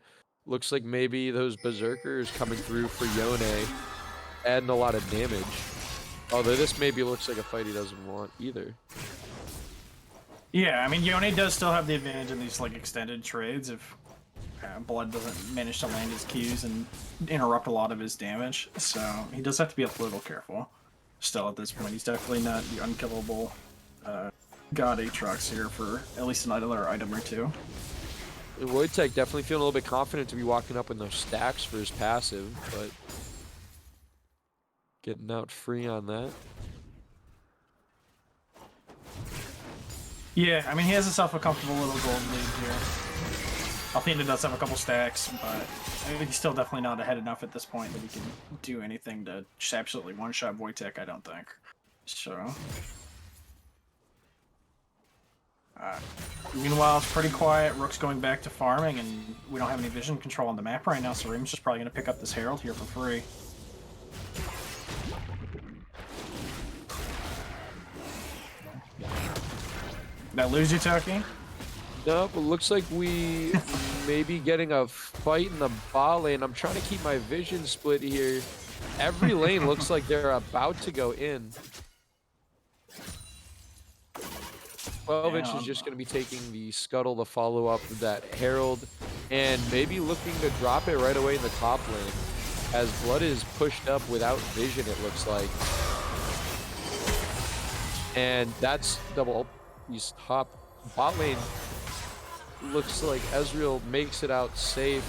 Looks like maybe those Berserkers coming through for Yone, adding a lot of damage. Although this maybe looks like a fight he doesn't want either. Yeah, I mean, Yone does still have the advantage in these, like, extended trades of Blood doesn't manage to land his Qs and interrupt a lot of his damage, so he does have to be a little careful. Still, at this point, he's definitely not the unkillable God Aatrox here for at least another item or two. Wojtek definitely feeling a little bit confident to be walking up with those stacks for his passive, but getting out free on that. Yeah, I mean, he has himself a comfortable little gold lead here. Athena does have a couple stacks, but I mean, he's still definitely not ahead enough at this point that he can do anything to just absolutely one-shot Wojtek, I don't think. So... meanwhile, it's pretty quiet. Rook's going back to farming, and we don't have any vision control on the map right now, so Reem's just probably going to pick up this Herald here for free. Did I lose you, Toki? Nope, it looks like we may be getting a fight in the bot lane. I'm trying to keep my vision split here. Every lane looks like they're about to go in. 12-inch is just going to be taking the Scuttle to follow up with that Herald, and maybe looking to drop it right away in the top lane, as Blood is pushed up without vision, it looks like. And that's double. He's top bot lane. Looks like Ezreal makes it out safe.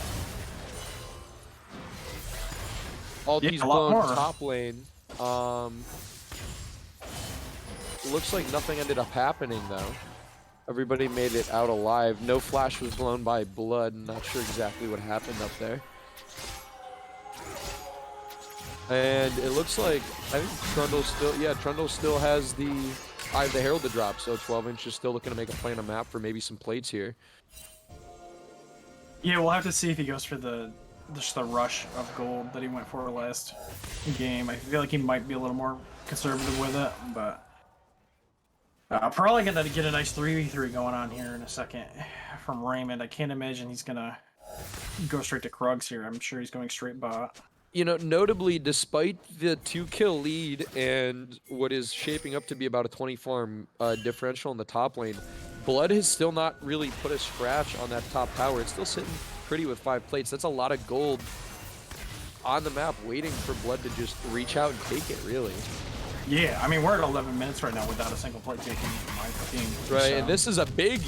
Ulti's blown top lane. Looks like nothing ended up happening though. Everybody made it out alive. No flash was blown by Blood. Not sure exactly what happened up there. And it looks like I think Trundle still has the Eye of the Herald to drop. So 12-inch is still looking to make a play on a map for maybe some plates here. Yeah, we'll have to see if he goes for just the rush of gold that he went for last game. I feel like he might be a little more conservative with it, but. Probably gonna get a nice 3v3 going on here in a second from Raymond. I can't imagine he's gonna go straight to Krugs here. I'm sure he's going straight bot. You know, notably, despite the 2-kill lead and what is shaping up to be about a 20 farm differential in the top lane, Blood has still not really put a scratch on that top tower. It's still sitting pretty with 5 plates. That's a lot of gold on the map waiting for Blood to just reach out and take it, really. Yeah, I mean, we're at 11 minutes right now without a single plate taken from my team. Right, so. And this is a big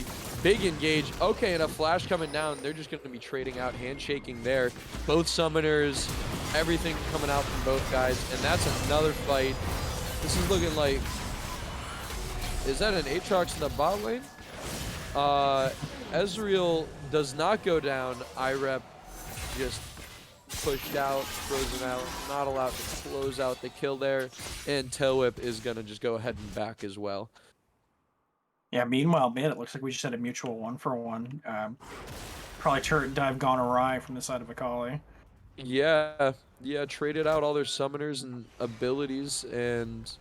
engage. Okay, and a flash coming down. They're just going to be trading out, handshaking there. Both summoners, everything coming out from both guys. And that's another fight. This is looking like... Is that an Aatrox in the bot lane? Ezreal does not go down. IREP just pushed out, frozen out, not allowed to close out the kill there, and Tail Whip is gonna just go ahead and back as well. Yeah, meanwhile, man, it looks like we just had a mutual 1-for-1. Probably turret dive gone awry from the side of Akali. Yeah, traded out all their summoners and abilities, and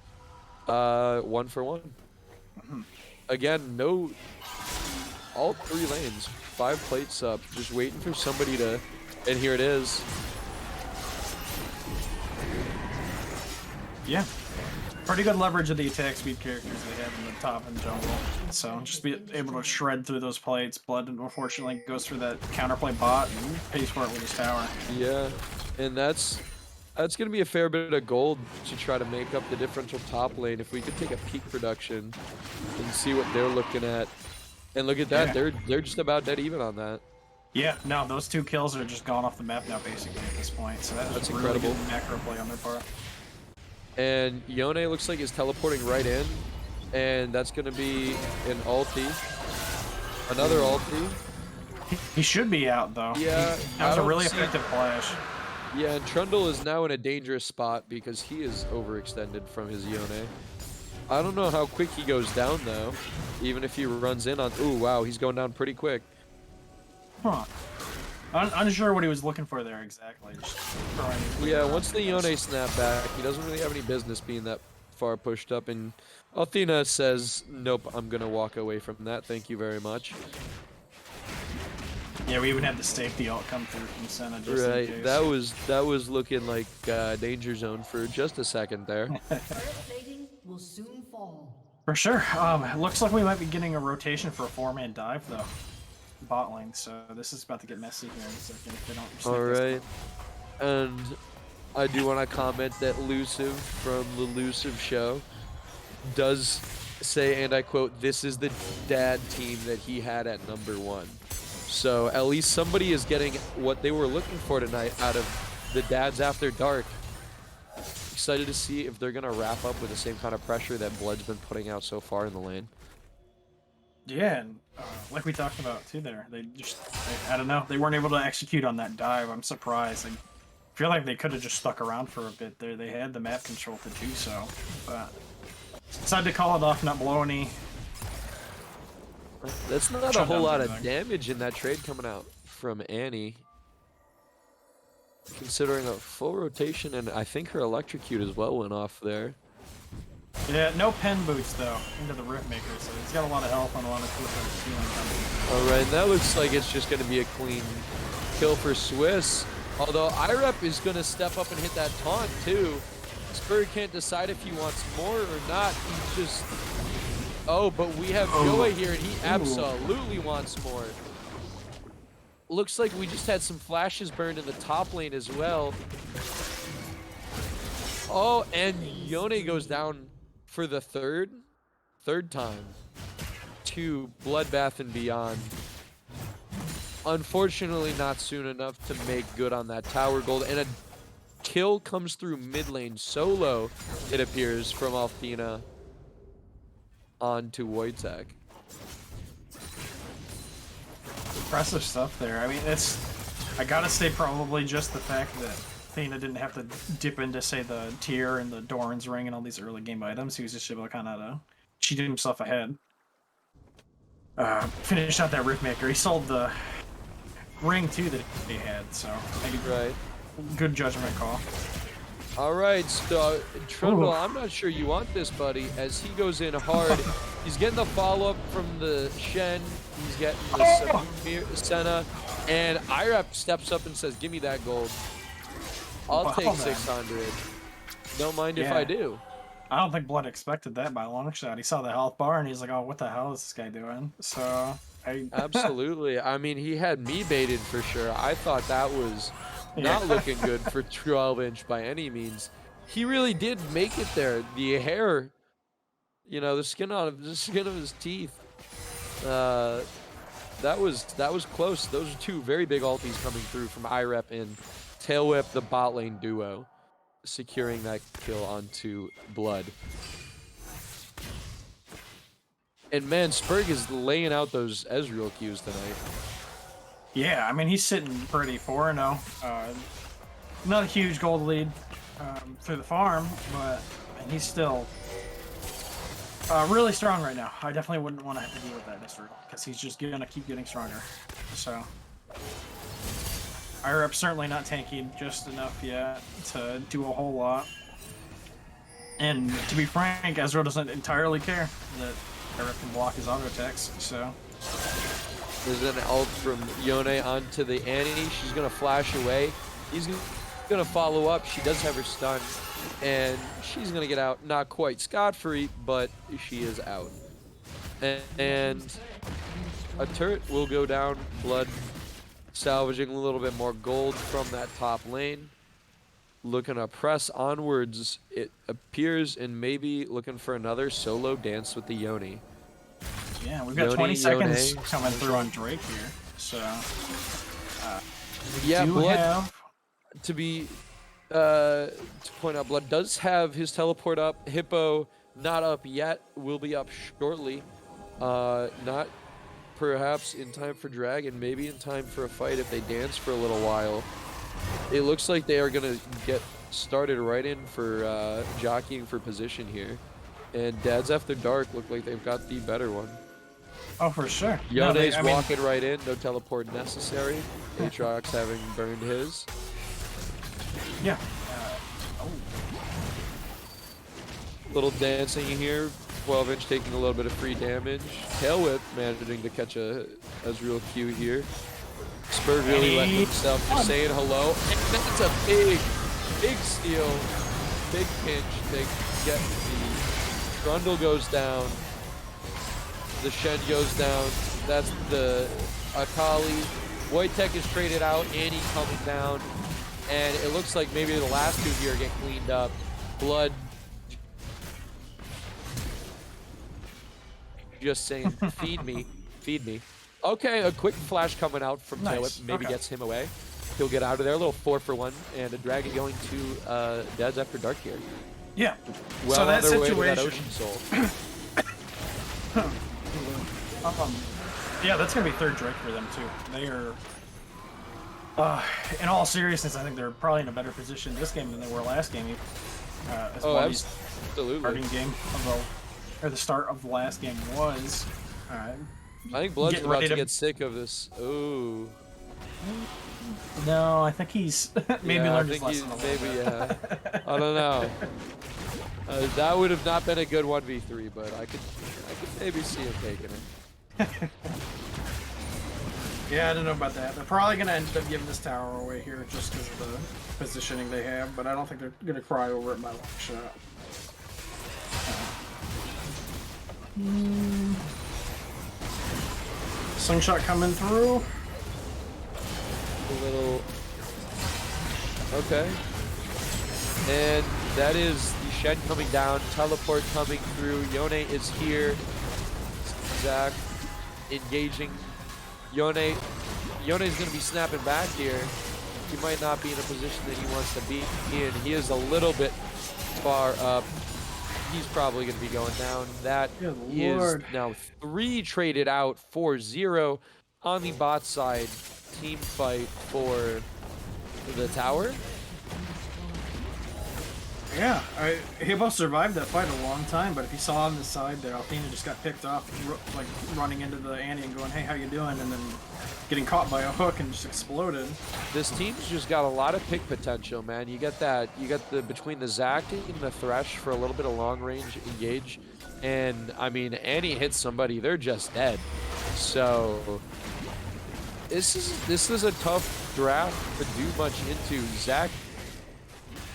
1-for-1. Again, no, all 3 lanes, 5 plates up, just waiting for somebody to. And here it is. Yeah. Pretty good leverage of the attack speed characters they have in the top and jungle. So just be able to shred through those plates. Blood, unfortunately, goes through that counterplay bot and pays for it with his tower. Yeah, and that's going to be a fair bit of gold to try to make up the differential top lane. If we could take a peak production and see what they're looking at. And look at that, yeah. They're just about dead even on that. Yeah, no, those 2 kills are just gone off the map now, basically, at this point. So that's really incredible. Good macro play on their part. And Yone looks like is teleporting right in, and that's going to be an ulti. Another ulti. He should be out, though. Yeah. That was a really effective flash. Yeah, and Trundle is now in a dangerous spot because he is overextended from his Yone. I don't know how quick he goes down, though, even if he runs in on... Ooh, wow, he's going down pretty quick. Huh. Unsure what he was looking for there exactly. Yeah, once the Yone snap back, he doesn't really have any business being that far pushed up, and Athena says, nope, I'm going to walk away from that, thank you very much. Yeah, we even had the safety ult come through from Senna just in case. Right, that was looking like danger zone for just a second there. Will soon fall. For sure. It looks like we might be getting a rotation for a 4-man dive, though. bot lane, so this is about to get messy here in a second if they don't respect All this. right. And I do want to comment that Luciv from the Luciv show does say, and I quote, "This is the dad team that he had at #1." So at least somebody is getting what they were looking for tonight out of the dads after dark. Excited to see if they're gonna wrap up with the same kind of pressure that Blood's been putting out so far in the lane. Yeah, and like we talked about too there, I don't know, they weren't able to execute on that dive. I'm surprised. I feel like they could have just stuck around for a bit there. They had the map control to do so, but decided to call it off, not blow any. That's not a Shut whole down lot of everything. damage in that trade coming out from Annie. Considering a full rotation, and I think her electrocute as well went off there. Yeah, no pen boots though into the Rift Maker, so he's got a lot of health and a lot of healing. All right, and that looks like it's just going to be a clean kill for Swiss. Although Irep is going to step up and hit that taunt too. Spur can't decide if he wants more or not. He's just... Oh, but we have Joey here, and he absolutely wants more. Looks like we just had some flashes burned in the top lane as well. Oh, and Yone goes down for the third time to Bloodbath and beyond. Unfortunately, not soon enough to make good on that tower gold. And a kill comes through mid lane solo, it appears, from Althena onto Wojtek. Impressive stuff there. I mean, I gotta say probably just the fact that Athena didn't have to dip into, say, the tier and the Doran's ring and all these early game items. He was just able to kind of cheat himself ahead. Finish out that Rift Maker. He sold the ring too that he had, so maybe Right. good judgment call. All right, so Trundle, I'm not sure you want this, buddy, as he goes in hard. He's getting the follow-up from the Shen. He's getting the Senna. And Irep steps up and says, give me that gold. I'll take 600. Don't mind if I do. I don't think Blood expected that by a long shot. He saw the health bar and he's like, oh, what the hell is this guy doing? So, Absolutely. I mean, he had me baited for sure. I thought that was not looking good for 12-inch by any means. He really did make it there. The hair, you know, the skin of his teeth. That was close. Those are two very big ultis coming through from Irep and Tail Whip, the bot lane duo, securing that kill onto Blood. And man, Spurg is laying out those Ezreal Qs tonight. Yeah, I mean, he's sitting pretty 4-0. Not a huge gold lead through the farm, but he's still really strong right now. I definitely wouldn't want to have to deal with that Ezreal, because he's just going to keep getting stronger. So, Irep's certainly not tanking just enough yet to do a whole lot. And to be frank, Ezreal doesn't entirely care that Irep can block his auto attacks, so... There's an ult from Yone onto the Annie. She's going to flash away. He's going to follow up. She does have her stun. And she's going to get out. Not quite scot-free, but she is out. And a turret will go down. Blood salvaging a little bit more gold from that top lane. Looking to press onwards, it appears, and maybe looking for another solo dance with the Yone. Yeah, we've got 20 seconds coming through on Drake here, so... yeah, Blood, to point out, Blood does have his teleport up. Hippo not up yet, will be up shortly. Not perhaps in time for Dragon, maybe in time for a fight if they dance for a little while. It looks like they are going to get started right in for jockeying for position here. And Dads After Dark look like they've got the better one. Oh, for sure. Yone's walking right in, no teleport necessary. Aatrox having burned his. Yeah. Little dancing here. 12-inch taking a little bit of free damage. Tail Whip managing to catch a Ezreal Q here. Spur really letting himself just saying hello. And that's a big steal. Big pinch to get the Trundle goes down. The Shen goes down. That's the Akali. Wojtek is traded out. Annie coming down. And it looks like maybe the last two here get cleaned up. Blood just saying, feed me, feed me. Okay, a quick flash coming out from Nice. Tailwhip. Maybe Okay. gets him away. He'll get out of there. A little 4-for-1. And a dragon going to Deads After Dark here. Yeah. Well so on that their way to that situation. Ocean Soul. Yeah, that's gonna be third Drake for them too. They are. In all seriousness, I think they're probably in a better position this game than they were last game. As Oh, Bloodi's absolutely. starting game of the start of the last game was. I think Blood's Getting about ready to to- get sick of this. Ooh. No, I think he's maybe Yeah, I learned his think lesson a little maybe, bit. yeah. I don't know. That would have not been a good 1v3, but I could maybe see him taking it. Yeah, I don't know about that. They're probably going to end up giving this tower away here just because of the positioning they have, but I don't think they're going to cry over it by long shot. Slingshot coming through. A little... Okay. And that is the Shen coming down, teleport coming through. Yone is here. Zach engaging. Yone's going to be snapping back here. He might not be in a position that he wants to be in. He is a little bit far up. He's probably going to be going down. That Good is Lord. now 3 traded out, 4-0 on the bot side. Team fight for the tower. Yeah, Hippo survived that fight a long time, but if you saw on the side there, Athena just got picked off, like running into the Annie and going, "Hey, how you doing?" and then getting caught by a hook and just exploded. This team's just got a lot of pick potential, man. You got that. You got the between the Zac and the Thresh for a little bit of long range engage, and I mean Annie hits somebody, they're just dead. So this is a tough draft to do much into. Zac,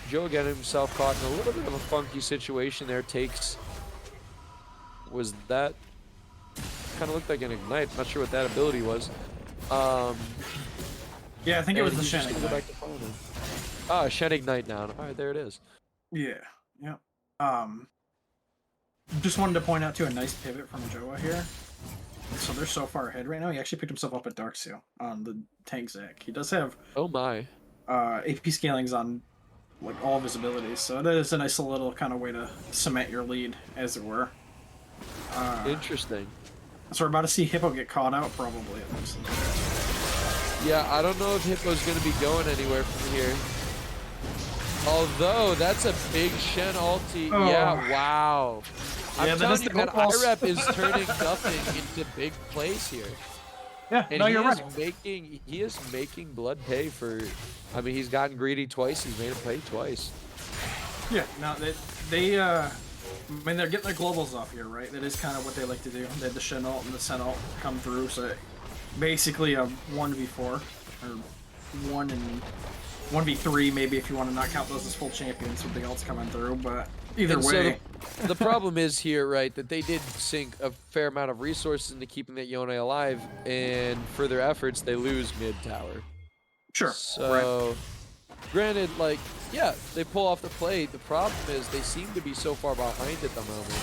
Joe getting himself caught in a little bit of a funky situation there. Takes, was that kind of looked like an ignite? Not sure what that ability was. Yeah, I think it was And the he's just Shen gonna go Ignite. back to farming. Ah, Shen Ignite now. All right, there it is. Yeah, yeah. Just wanted to point out too a nice pivot from Joa here. So they're so far ahead right now. He actually picked himself up at Darkseal on the tank Zac. He does have Oh my. AP scalings on like all of his abilities, so that is a nice little kind of way to cement your lead, as it were. Interesting. So we're about to see Hippo get caught out, probably. It looks like. Yeah, I don't know if Hippo's going to be going anywhere from here. Although, that's a big Shen ulti. Oh. Yeah, wow. I'm Yeah, that telling is you, the man, goal pulse. IREP is turning nothing into big plays here. Yeah, And no, he you're is right. making Blood pay for, I mean, he's gotten greedy twice, he's made him pay twice. Yeah, no, I mean, they're getting their globals off here, right? That is kind of what they like to do. They had the Shen ult and the Sen ult come through, so basically a 1v4, or 1v3 maybe if you want to not count those as full champions with the ults coming through, but either And way. so the problem is here, right, that they did sink a fair amount of resources into keeping that Yone alive, and for their efforts, they lose mid tower. Sure, right. So, granted, like, yeah, they pull off the play. The problem is they seem to be so far behind at the moment,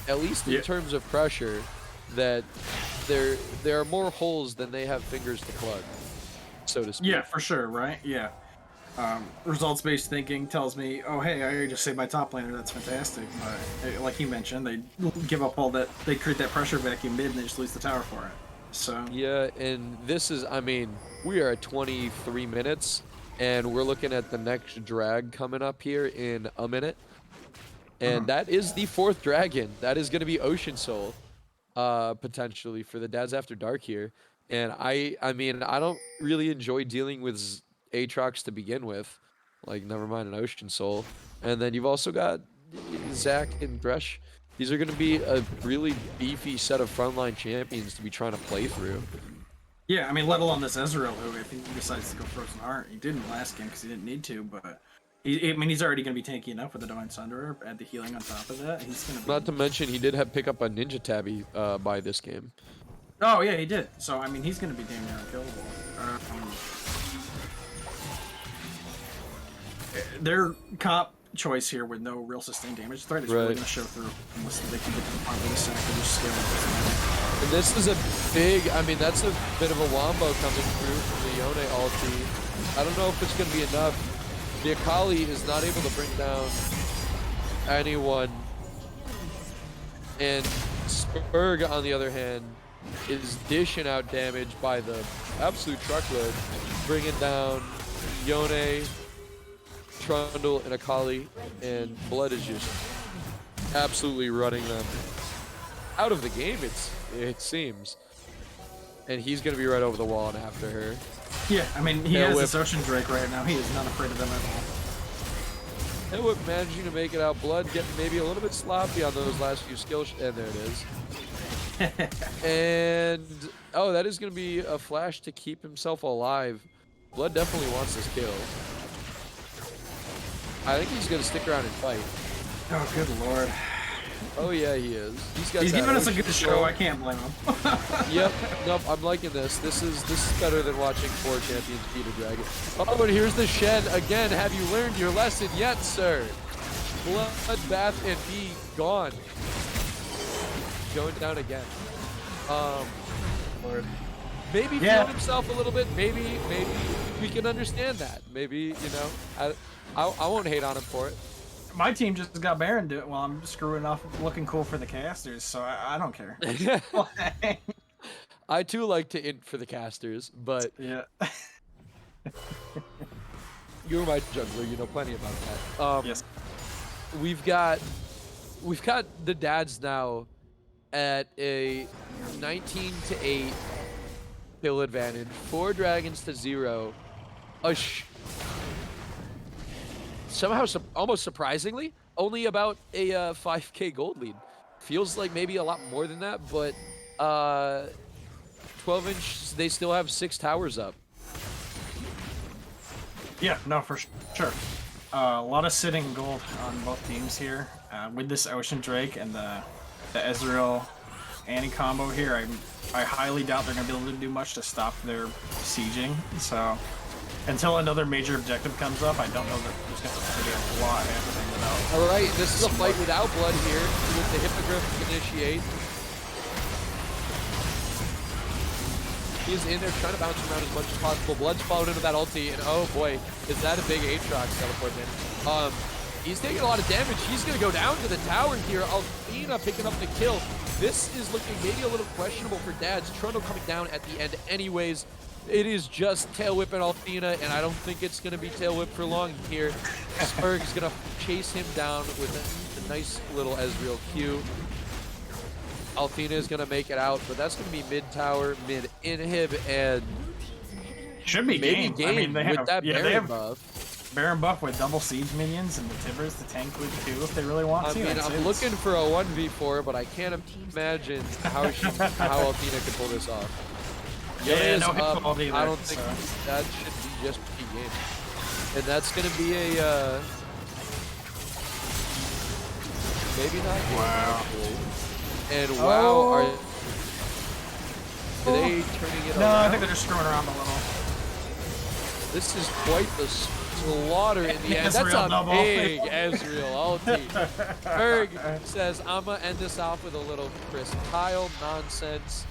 at least in Yeah. terms of pressure, that there are more holes than they have fingers to plug, so to speak. Yeah, for sure, right? Yeah. Results-based thinking tells me, oh, hey, I already just saved my top laner, that's fantastic. But like he mentioned, they give up all that, they create that pressure vacuum mid and they just lose the tower for it. So. Yeah, and this is, I mean, we are at 23 minutes, and we're looking at the next drag coming up here in a minute. And that is the 4th dragon. That is going to be Ocean Soul, potentially, for the Dads After Dark here. And I mean, I don't really enjoy dealing with Aatrox to begin with. Like, never mind an Ocean Soul. And then you've also got Zac and Thresh. These are going to be a really beefy set of frontline champions to be trying to play through. Yeah, I mean, let alone this Ezreal, who if he decides to go Frozen Heart, he didn't last game because he didn't need to, but he's already going to be tanky enough with the Divine Sunderer. Add the healing on top of that, he's going to be... Not to mention, he did have pick up a Ninja Tabby by this game. Oh yeah, he did. So I mean, he's gonna be damn near unkillable. Their comp choice here with no real sustained damage threat is really Right. gonna show through unless they can get to the point where the sack and just scale it. And this is a big, I mean, that's a bit of a wombo coming through from the Yone ulti. I don't know if it's going to be enough. The Akali is not able to bring down anyone. And Spurg, on the other hand, is dishing out damage by the absolute truckload, bringing down Yone, Trundle, and Akali, and Blood is just absolutely running them out of the game, it seems. And he's gonna be right over the wall and after her. Yeah, I mean, he Tail has whip. this Ocean Drake right now. He is not afraid of them at all. Tail whip managing to make it out. Blood getting maybe a little bit sloppy on those last few skills. And there it is. And, oh, that is gonna be a flash to keep himself alive. Blood definitely wants this kill. I think he's gonna stick around and fight. Oh, good lord. Oh yeah, he is. He's that giving us a ocean good show. flow. I can't blame him. Yep. Nope. I'm liking this. This is better than watching 4 champions beat a dragon. Oh, and here's the Shen again. Have you learned your lesson yet, sir? Bloodbath and be gone. Going down again. Lord. Maybe Yeah. feeling himself a little bit. Maybe we can understand that. Maybe, you know, I won't hate on him for it. My team just got Baron do it while I'm screwing off looking cool for the casters, so I don't care. I too like to int for the casters, but Yeah. you're my jungler. You know plenty about that. Yes. We've got the dads now at a 19-8 kill advantage, 4 dragons to 0. Somehow, almost surprisingly, only about a 5k gold lead. Feels like maybe a lot more than that, but 12-inch, they still have 6 towers up. Yeah, no, for sure. A lot of sitting gold on both teams here. With this Ocean Drake and the Ezreal Annie combo here, I highly doubt they're going to be able to do much to stop their sieging. So until another major objective comes up, I don't know that there's going to be a lot happening without. All right, this is a fight without blood here with the Hippogriff initiate. He's in there trying to bounce around as much as possible. Blood's followed into that ulti, and oh boy, is that a big Aatrox teleport in. He's taking a lot of damage. He's going to go down to the tower here. Alfina picking up the kill. This is looking maybe a little questionable for dads. Trundle coming down at the end anyways. It is just Tail Whip and Alfina, and I don't think it's going to be Tail Whip for long here. Spurg is going to chase him down with a nice little Ezreal Q. Alfina is going to make it out, but that's going to be mid-tower, mid-inhib, and Should be maybe game. I mean, they with have, that yeah, they Baron have buff. Baron buff with double siege minions and the Tibbers to tank with too if they really want I to. mean, It's- I'm it's- looking for a 1v4, but I can't imagine how Alfina can pull this off. Yeah, Yone no is hit up. quality I there, don't think so. that should be just P game. And that's going to be a, maybe not game, Wow. actually. And wow, are they turning it No, around? I think they're just screwing around a little. This is quite the slaughter in the end. That's Ezreal a double. big Ezreal ulti. Berg says, I'm going to end this off with a little Chris Kyle nonsense.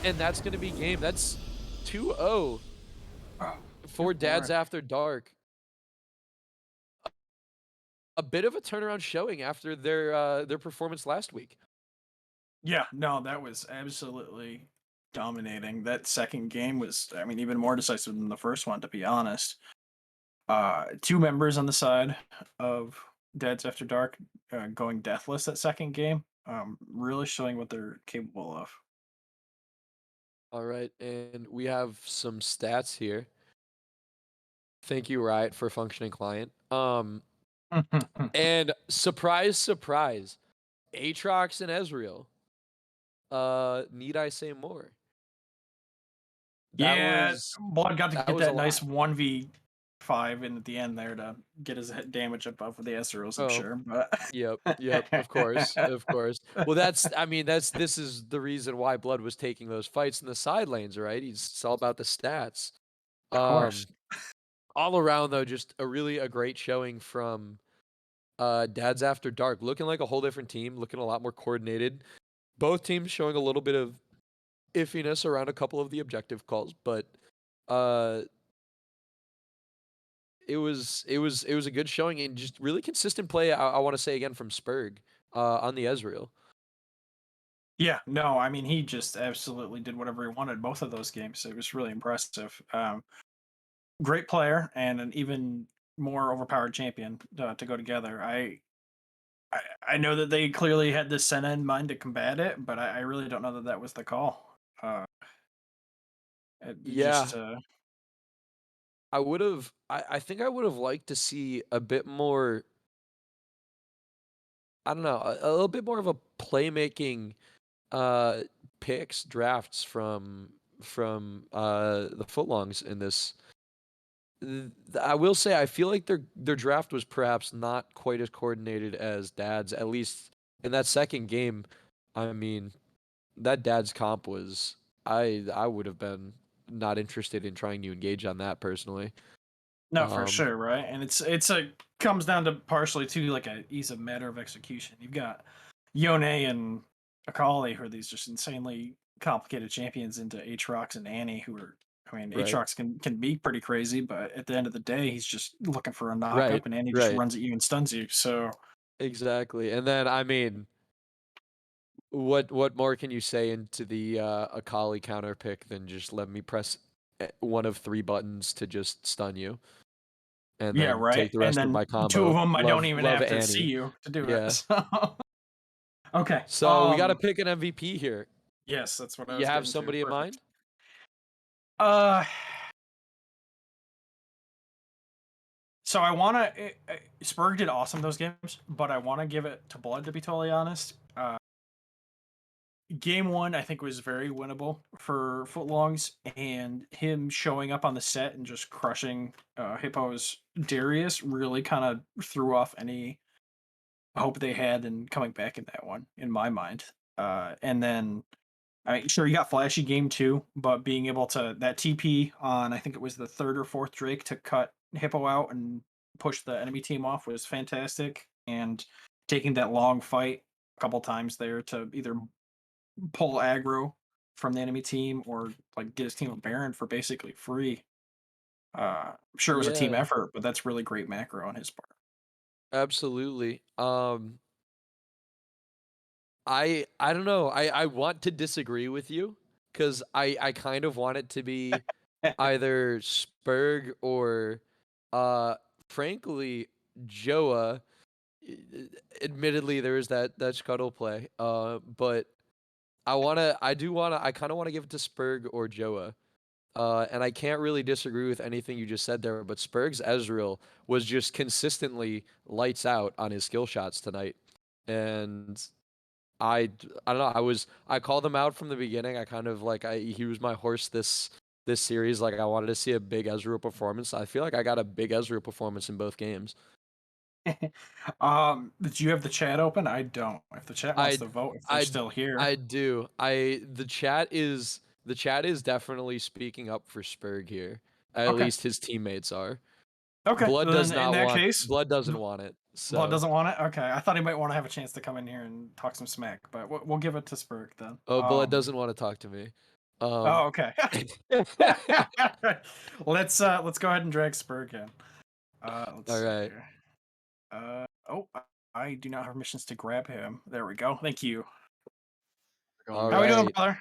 And that's going to be game. That's 2-0 for Dads After Dark. A bit of a turnaround showing after their performance last week. Yeah, no, that was absolutely dominating. That second game was, I mean, even more decisive than the first one, to be honest. 2 members on the side of Deads After Dark going deathless that second game, really showing what they're capable of. All right, and we have some stats here. Thank you, Riot, for functioning client. And surprise, surprise, Aatrox and Ezreal. Need I say more? Yeah, Was Blood got to that get was a that nice lot. 1v5 5 in at the end there to get his hit damage above the Ezreal's, I'm Oh, sure, but yep, of course, of course. Well, that's I mean, this is the reason why Blood was taking those fights in the side lanes, right? It's all about the stats. of course. Um, all around though, just a great showing from Dads After Dark, looking like a whole different team, looking a lot more coordinated. Both teams showing a little bit of iffiness around a couple of the objective calls, but uh it was a good showing and just really consistent play. I want to say again from Spurg on the Ezreal. Yeah, no, I mean, he just absolutely did whatever he wanted both of those games. It was really impressive. Great player and an even more overpowered champion to go together. I know that they clearly had this Senna in mind to combat it, but I really don't know that that was the call. It just Yeah, I think I would have liked to see a bit more. I don't know, a little bit more of a playmaking uh picks drafts from the footlongs in this. I will say I feel like their draft was perhaps not quite as coordinated as Dad's, at least in that second game. I mean, that Dad's comp was I would have been not interested in trying to engage on that personally. no, for Um, sure, right? And it's a comes down to partially to like a ease of matter of execution. You've got Yone and Akali, who are these just insanely complicated champions into Aatrox and Annie, who are I mean, right, Aatrox can be pretty crazy, but at the end of the day, he's just looking for a right, knockup, and Annie just right, runs at you and stuns you. So exactly. And then I mean, what more can you say into the Akali counter pick than just let me press one of three buttons to just stun you? And yeah, then right. take the And rest of then my two of combo. them, I don't even Love have to see Annie. you to do it. Yeah. So okay. So we got to pick an MVP here. Yes, that's what I You was have getting to. somebody in Perfect. mind? Uh, so I want to. Spurg did awesome those games, but I want to give it to Blood to be totally honest. Game one, I think, was very winnable for Footlongs, and him showing up on the set and just crushing Hippo's Darius really kind of threw off any hope they had in coming back in that one, in my mind. And then I mean, sure, you got flashy game two, but being able to that TP on I think it was the third or fourth Drake to cut Hippo out and push the enemy team off was fantastic. And taking that long fight a couple times there to either pull aggro from the enemy team or like get his team a Baron for basically free. I'm sure it was a team Yeah, effort, but that's really great macro on his part. absolutely. I don't know. I want to disagree with you because I kind of want it to be either Spurg or uh frankly Joa. Admittedly, there is that scuttle play. But I do wanna I kinda wanna give it to Spurg or Joa. And I can't really disagree with anything you just said there, but Spurg's Ezreal was just consistently lights out on his skill shots tonight. And I don't know, I called him out from the beginning. I kind of like he was my horse this series. Like I wanted to see a big Ezreal performance. I feel like I got a big Ezreal performance in both games. Did you have the chat open? I don't. If the chat wants I to vote, if they're I still here. I do. The chat is definitely speaking up for Spurg here. At Okay. least his teammates are. Okay. Then in that case, Blood doesn't want it. Blood So, doesn't want it. Okay. I thought he might want to have a chance to come in here and talk some smack, but we'll give it to Spurk then. oh, Blood doesn't want to talk to me. Oh, okay. Let's go ahead and drag Spurk in. Let's All see right. here. Oh, I do not have permissions to grab him. There we go. Thank you. Going, All How we doing, guys? right. brother?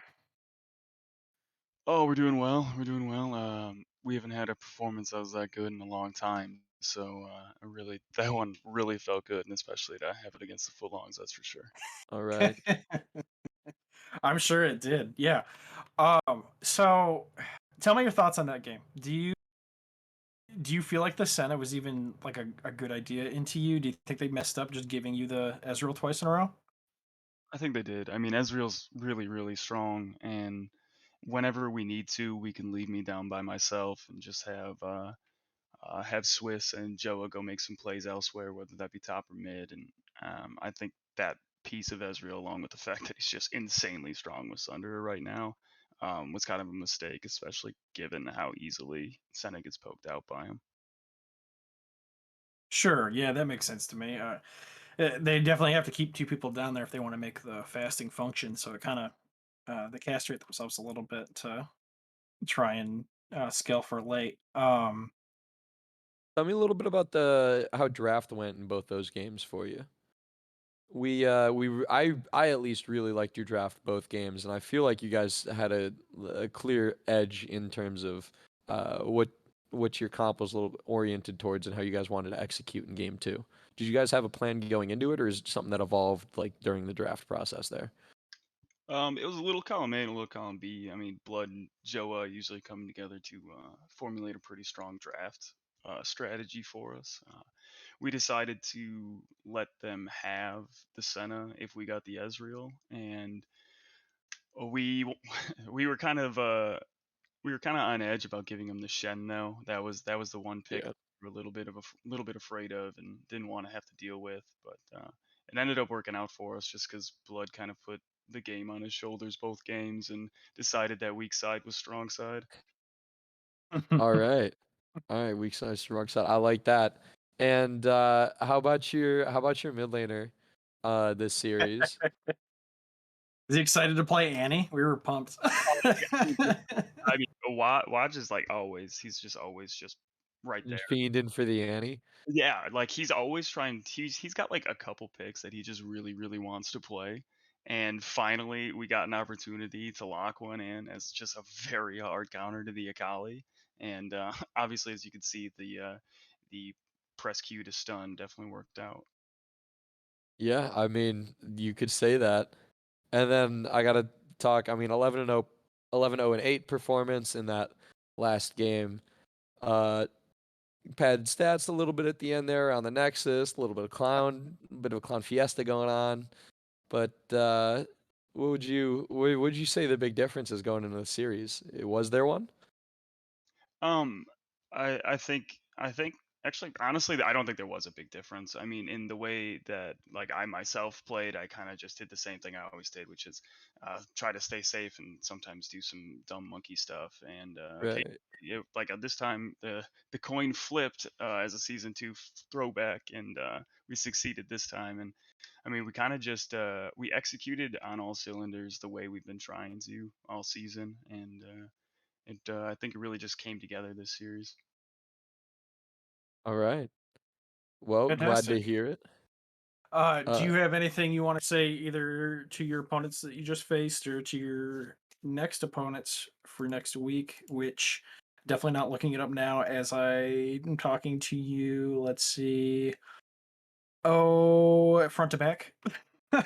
Oh, we're doing well. We're doing well. We haven't had a performance that was that good in a long time, so I really that one really felt good, and especially to have it against the Footlongs, that's for sure. All right. I'm sure it did. Yeah. So tell me your thoughts on that game. Do you feel like the Senna was even like a good idea into you? Do you think they messed up just giving you the Ezreal twice in a row? I think they did. I mean, Ezreal's really, really strong, and whenever we need to, we can leave me down by myself and just have have Swiss and Joa go make some plays elsewhere, whether that be top or mid. And I think that piece of Ezreal, along with the fact that he's just insanely strong with Sunderer right now, was kind of a mistake, especially given how easily Senna gets poked out by him. Sure, yeah, that makes sense to me. They definitely have to keep two people down there if they want to make the fasting function. So it kind of they castrate themselves a little bit to try and scale for late. Tell me a little bit about the how draft went in both those games for you. I at least really liked your draft both games, and I feel like you guys had a clear edge in terms of what your comp was a little oriented towards and how you guys wanted to execute in game two. Did you guys have a plan going into it, or is it something that evolved like during the draft process there? It was a little column A and a little column B. I mean, Blood and Joa usually come together to formulate a pretty strong draft strategy for us. We decided to let them have the Senna if we got the Ezreal, and we we were kind of on edge about giving him the Shen though. That was the one pick Yeah. we were a little bit afraid of and didn't want to have to deal with, but it ended up working out for us just because Blood kind of put the game on his shoulders both games and decided that weak side was strong side. All right. All right, weak side, strong side. I like that. And how about your mid laner this series? Is he excited to play Annie? We were pumped. Oh, yeah. I mean, Watch is like always. He's just always just right there. Fiending for the Annie. Yeah, like he's always trying. He's got like a couple picks that he just really really wants to play, and finally we got an opportunity to lock one in as just a very hard counter to the Akali, and obviously as you can see the press Q to stun definitely worked out. Yeah, I mean, you could say that. And then I gotta talk. I mean, 11-0, 11-0-8 performance in that last game. Uh, Pad stats a little bit at the end there on the Nexus, a little bit of a clown fiesta going on. But what would you say the big difference is going into the series? Was there one? Um, I think actually honestly I don't think there was a big difference. I mean, in the way that like I myself played, I kind of just did the same thing I always did, which is try to stay safe and sometimes do some dumb monkey stuff. And okay, Right. like this time the coin flipped as a season two throwback, and we succeeded this time. And I mean, we kind of just we executed on all cylinders the way we've been trying to all season, and I think it really just came together this series. All right. Well, glad to Fantastic. hear it. Do Uh, you have anything you want to say either to your opponents that you just faced or to your next opponents for next week? Which definitely not looking it up now as I'm talking to you. Let's see. Oh, front to back. I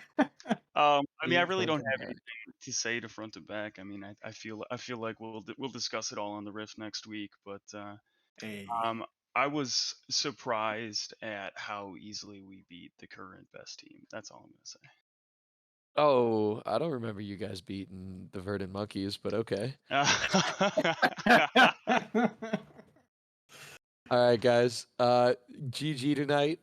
mean, I in really don't front and have back. anything to say to front to back. I mean, I feel like we'll discuss it all on the Rift next week. But Hey. um, I was surprised at how easily we beat the current best team. That's all I'm gonna Oh, I don't remember you guys beating the Verdant Monkeys, but okay. say. All right, guys. GG tonight.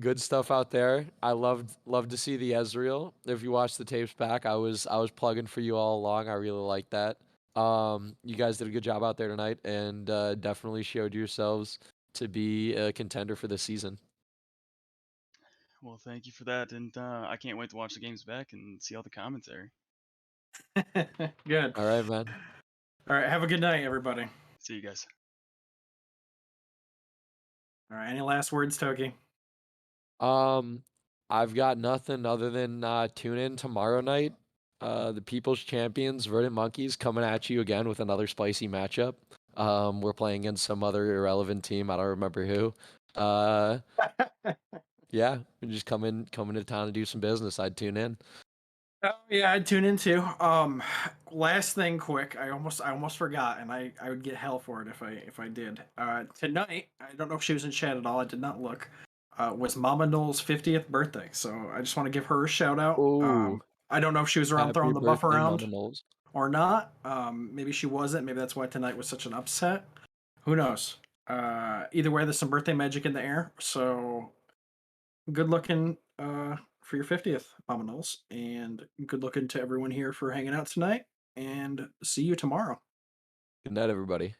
Good stuff out there. I loved to see the Ezreal. If you watch the tapes back, I was plugging for you all along. I really like that. You guys did a good job out there tonight, and definitely showed yourselves to be a contender for this season. Well, thank you for that, and I can't wait to watch the games back and see all the commentary. Good. All right, man. All right. Have a good night, everybody. See you guys. All right. Any last words, Toki? Um, I've got nothing other than tune in tomorrow night. The People's Champions, Verdant Monkeys, coming at you again with another spicy matchup. We're playing against some other irrelevant team. I don't remember who. Uh, yeah, we're just coming to town to do some business. I'd tune in. Oh yeah, I'd tune in too. Last thing, quick. I almost forgot, and I would get hell for it if I did. Tonight, I don't know if she was in chat at all. I did not look. Was Mama Noel's 50th birthday, so I just want to give her a shout out. Oh, I don't know if she was around happy throwing the buff birthday, around Mama Knowles. or not. Maybe she wasn't. Maybe that's why tonight was such an upset. Who knows? Either way, there's some birthday magic in the air. So good looking for your 50th, Mama Knowles. And good looking to everyone here for hanging out tonight. And see you tomorrow. Good night, everybody.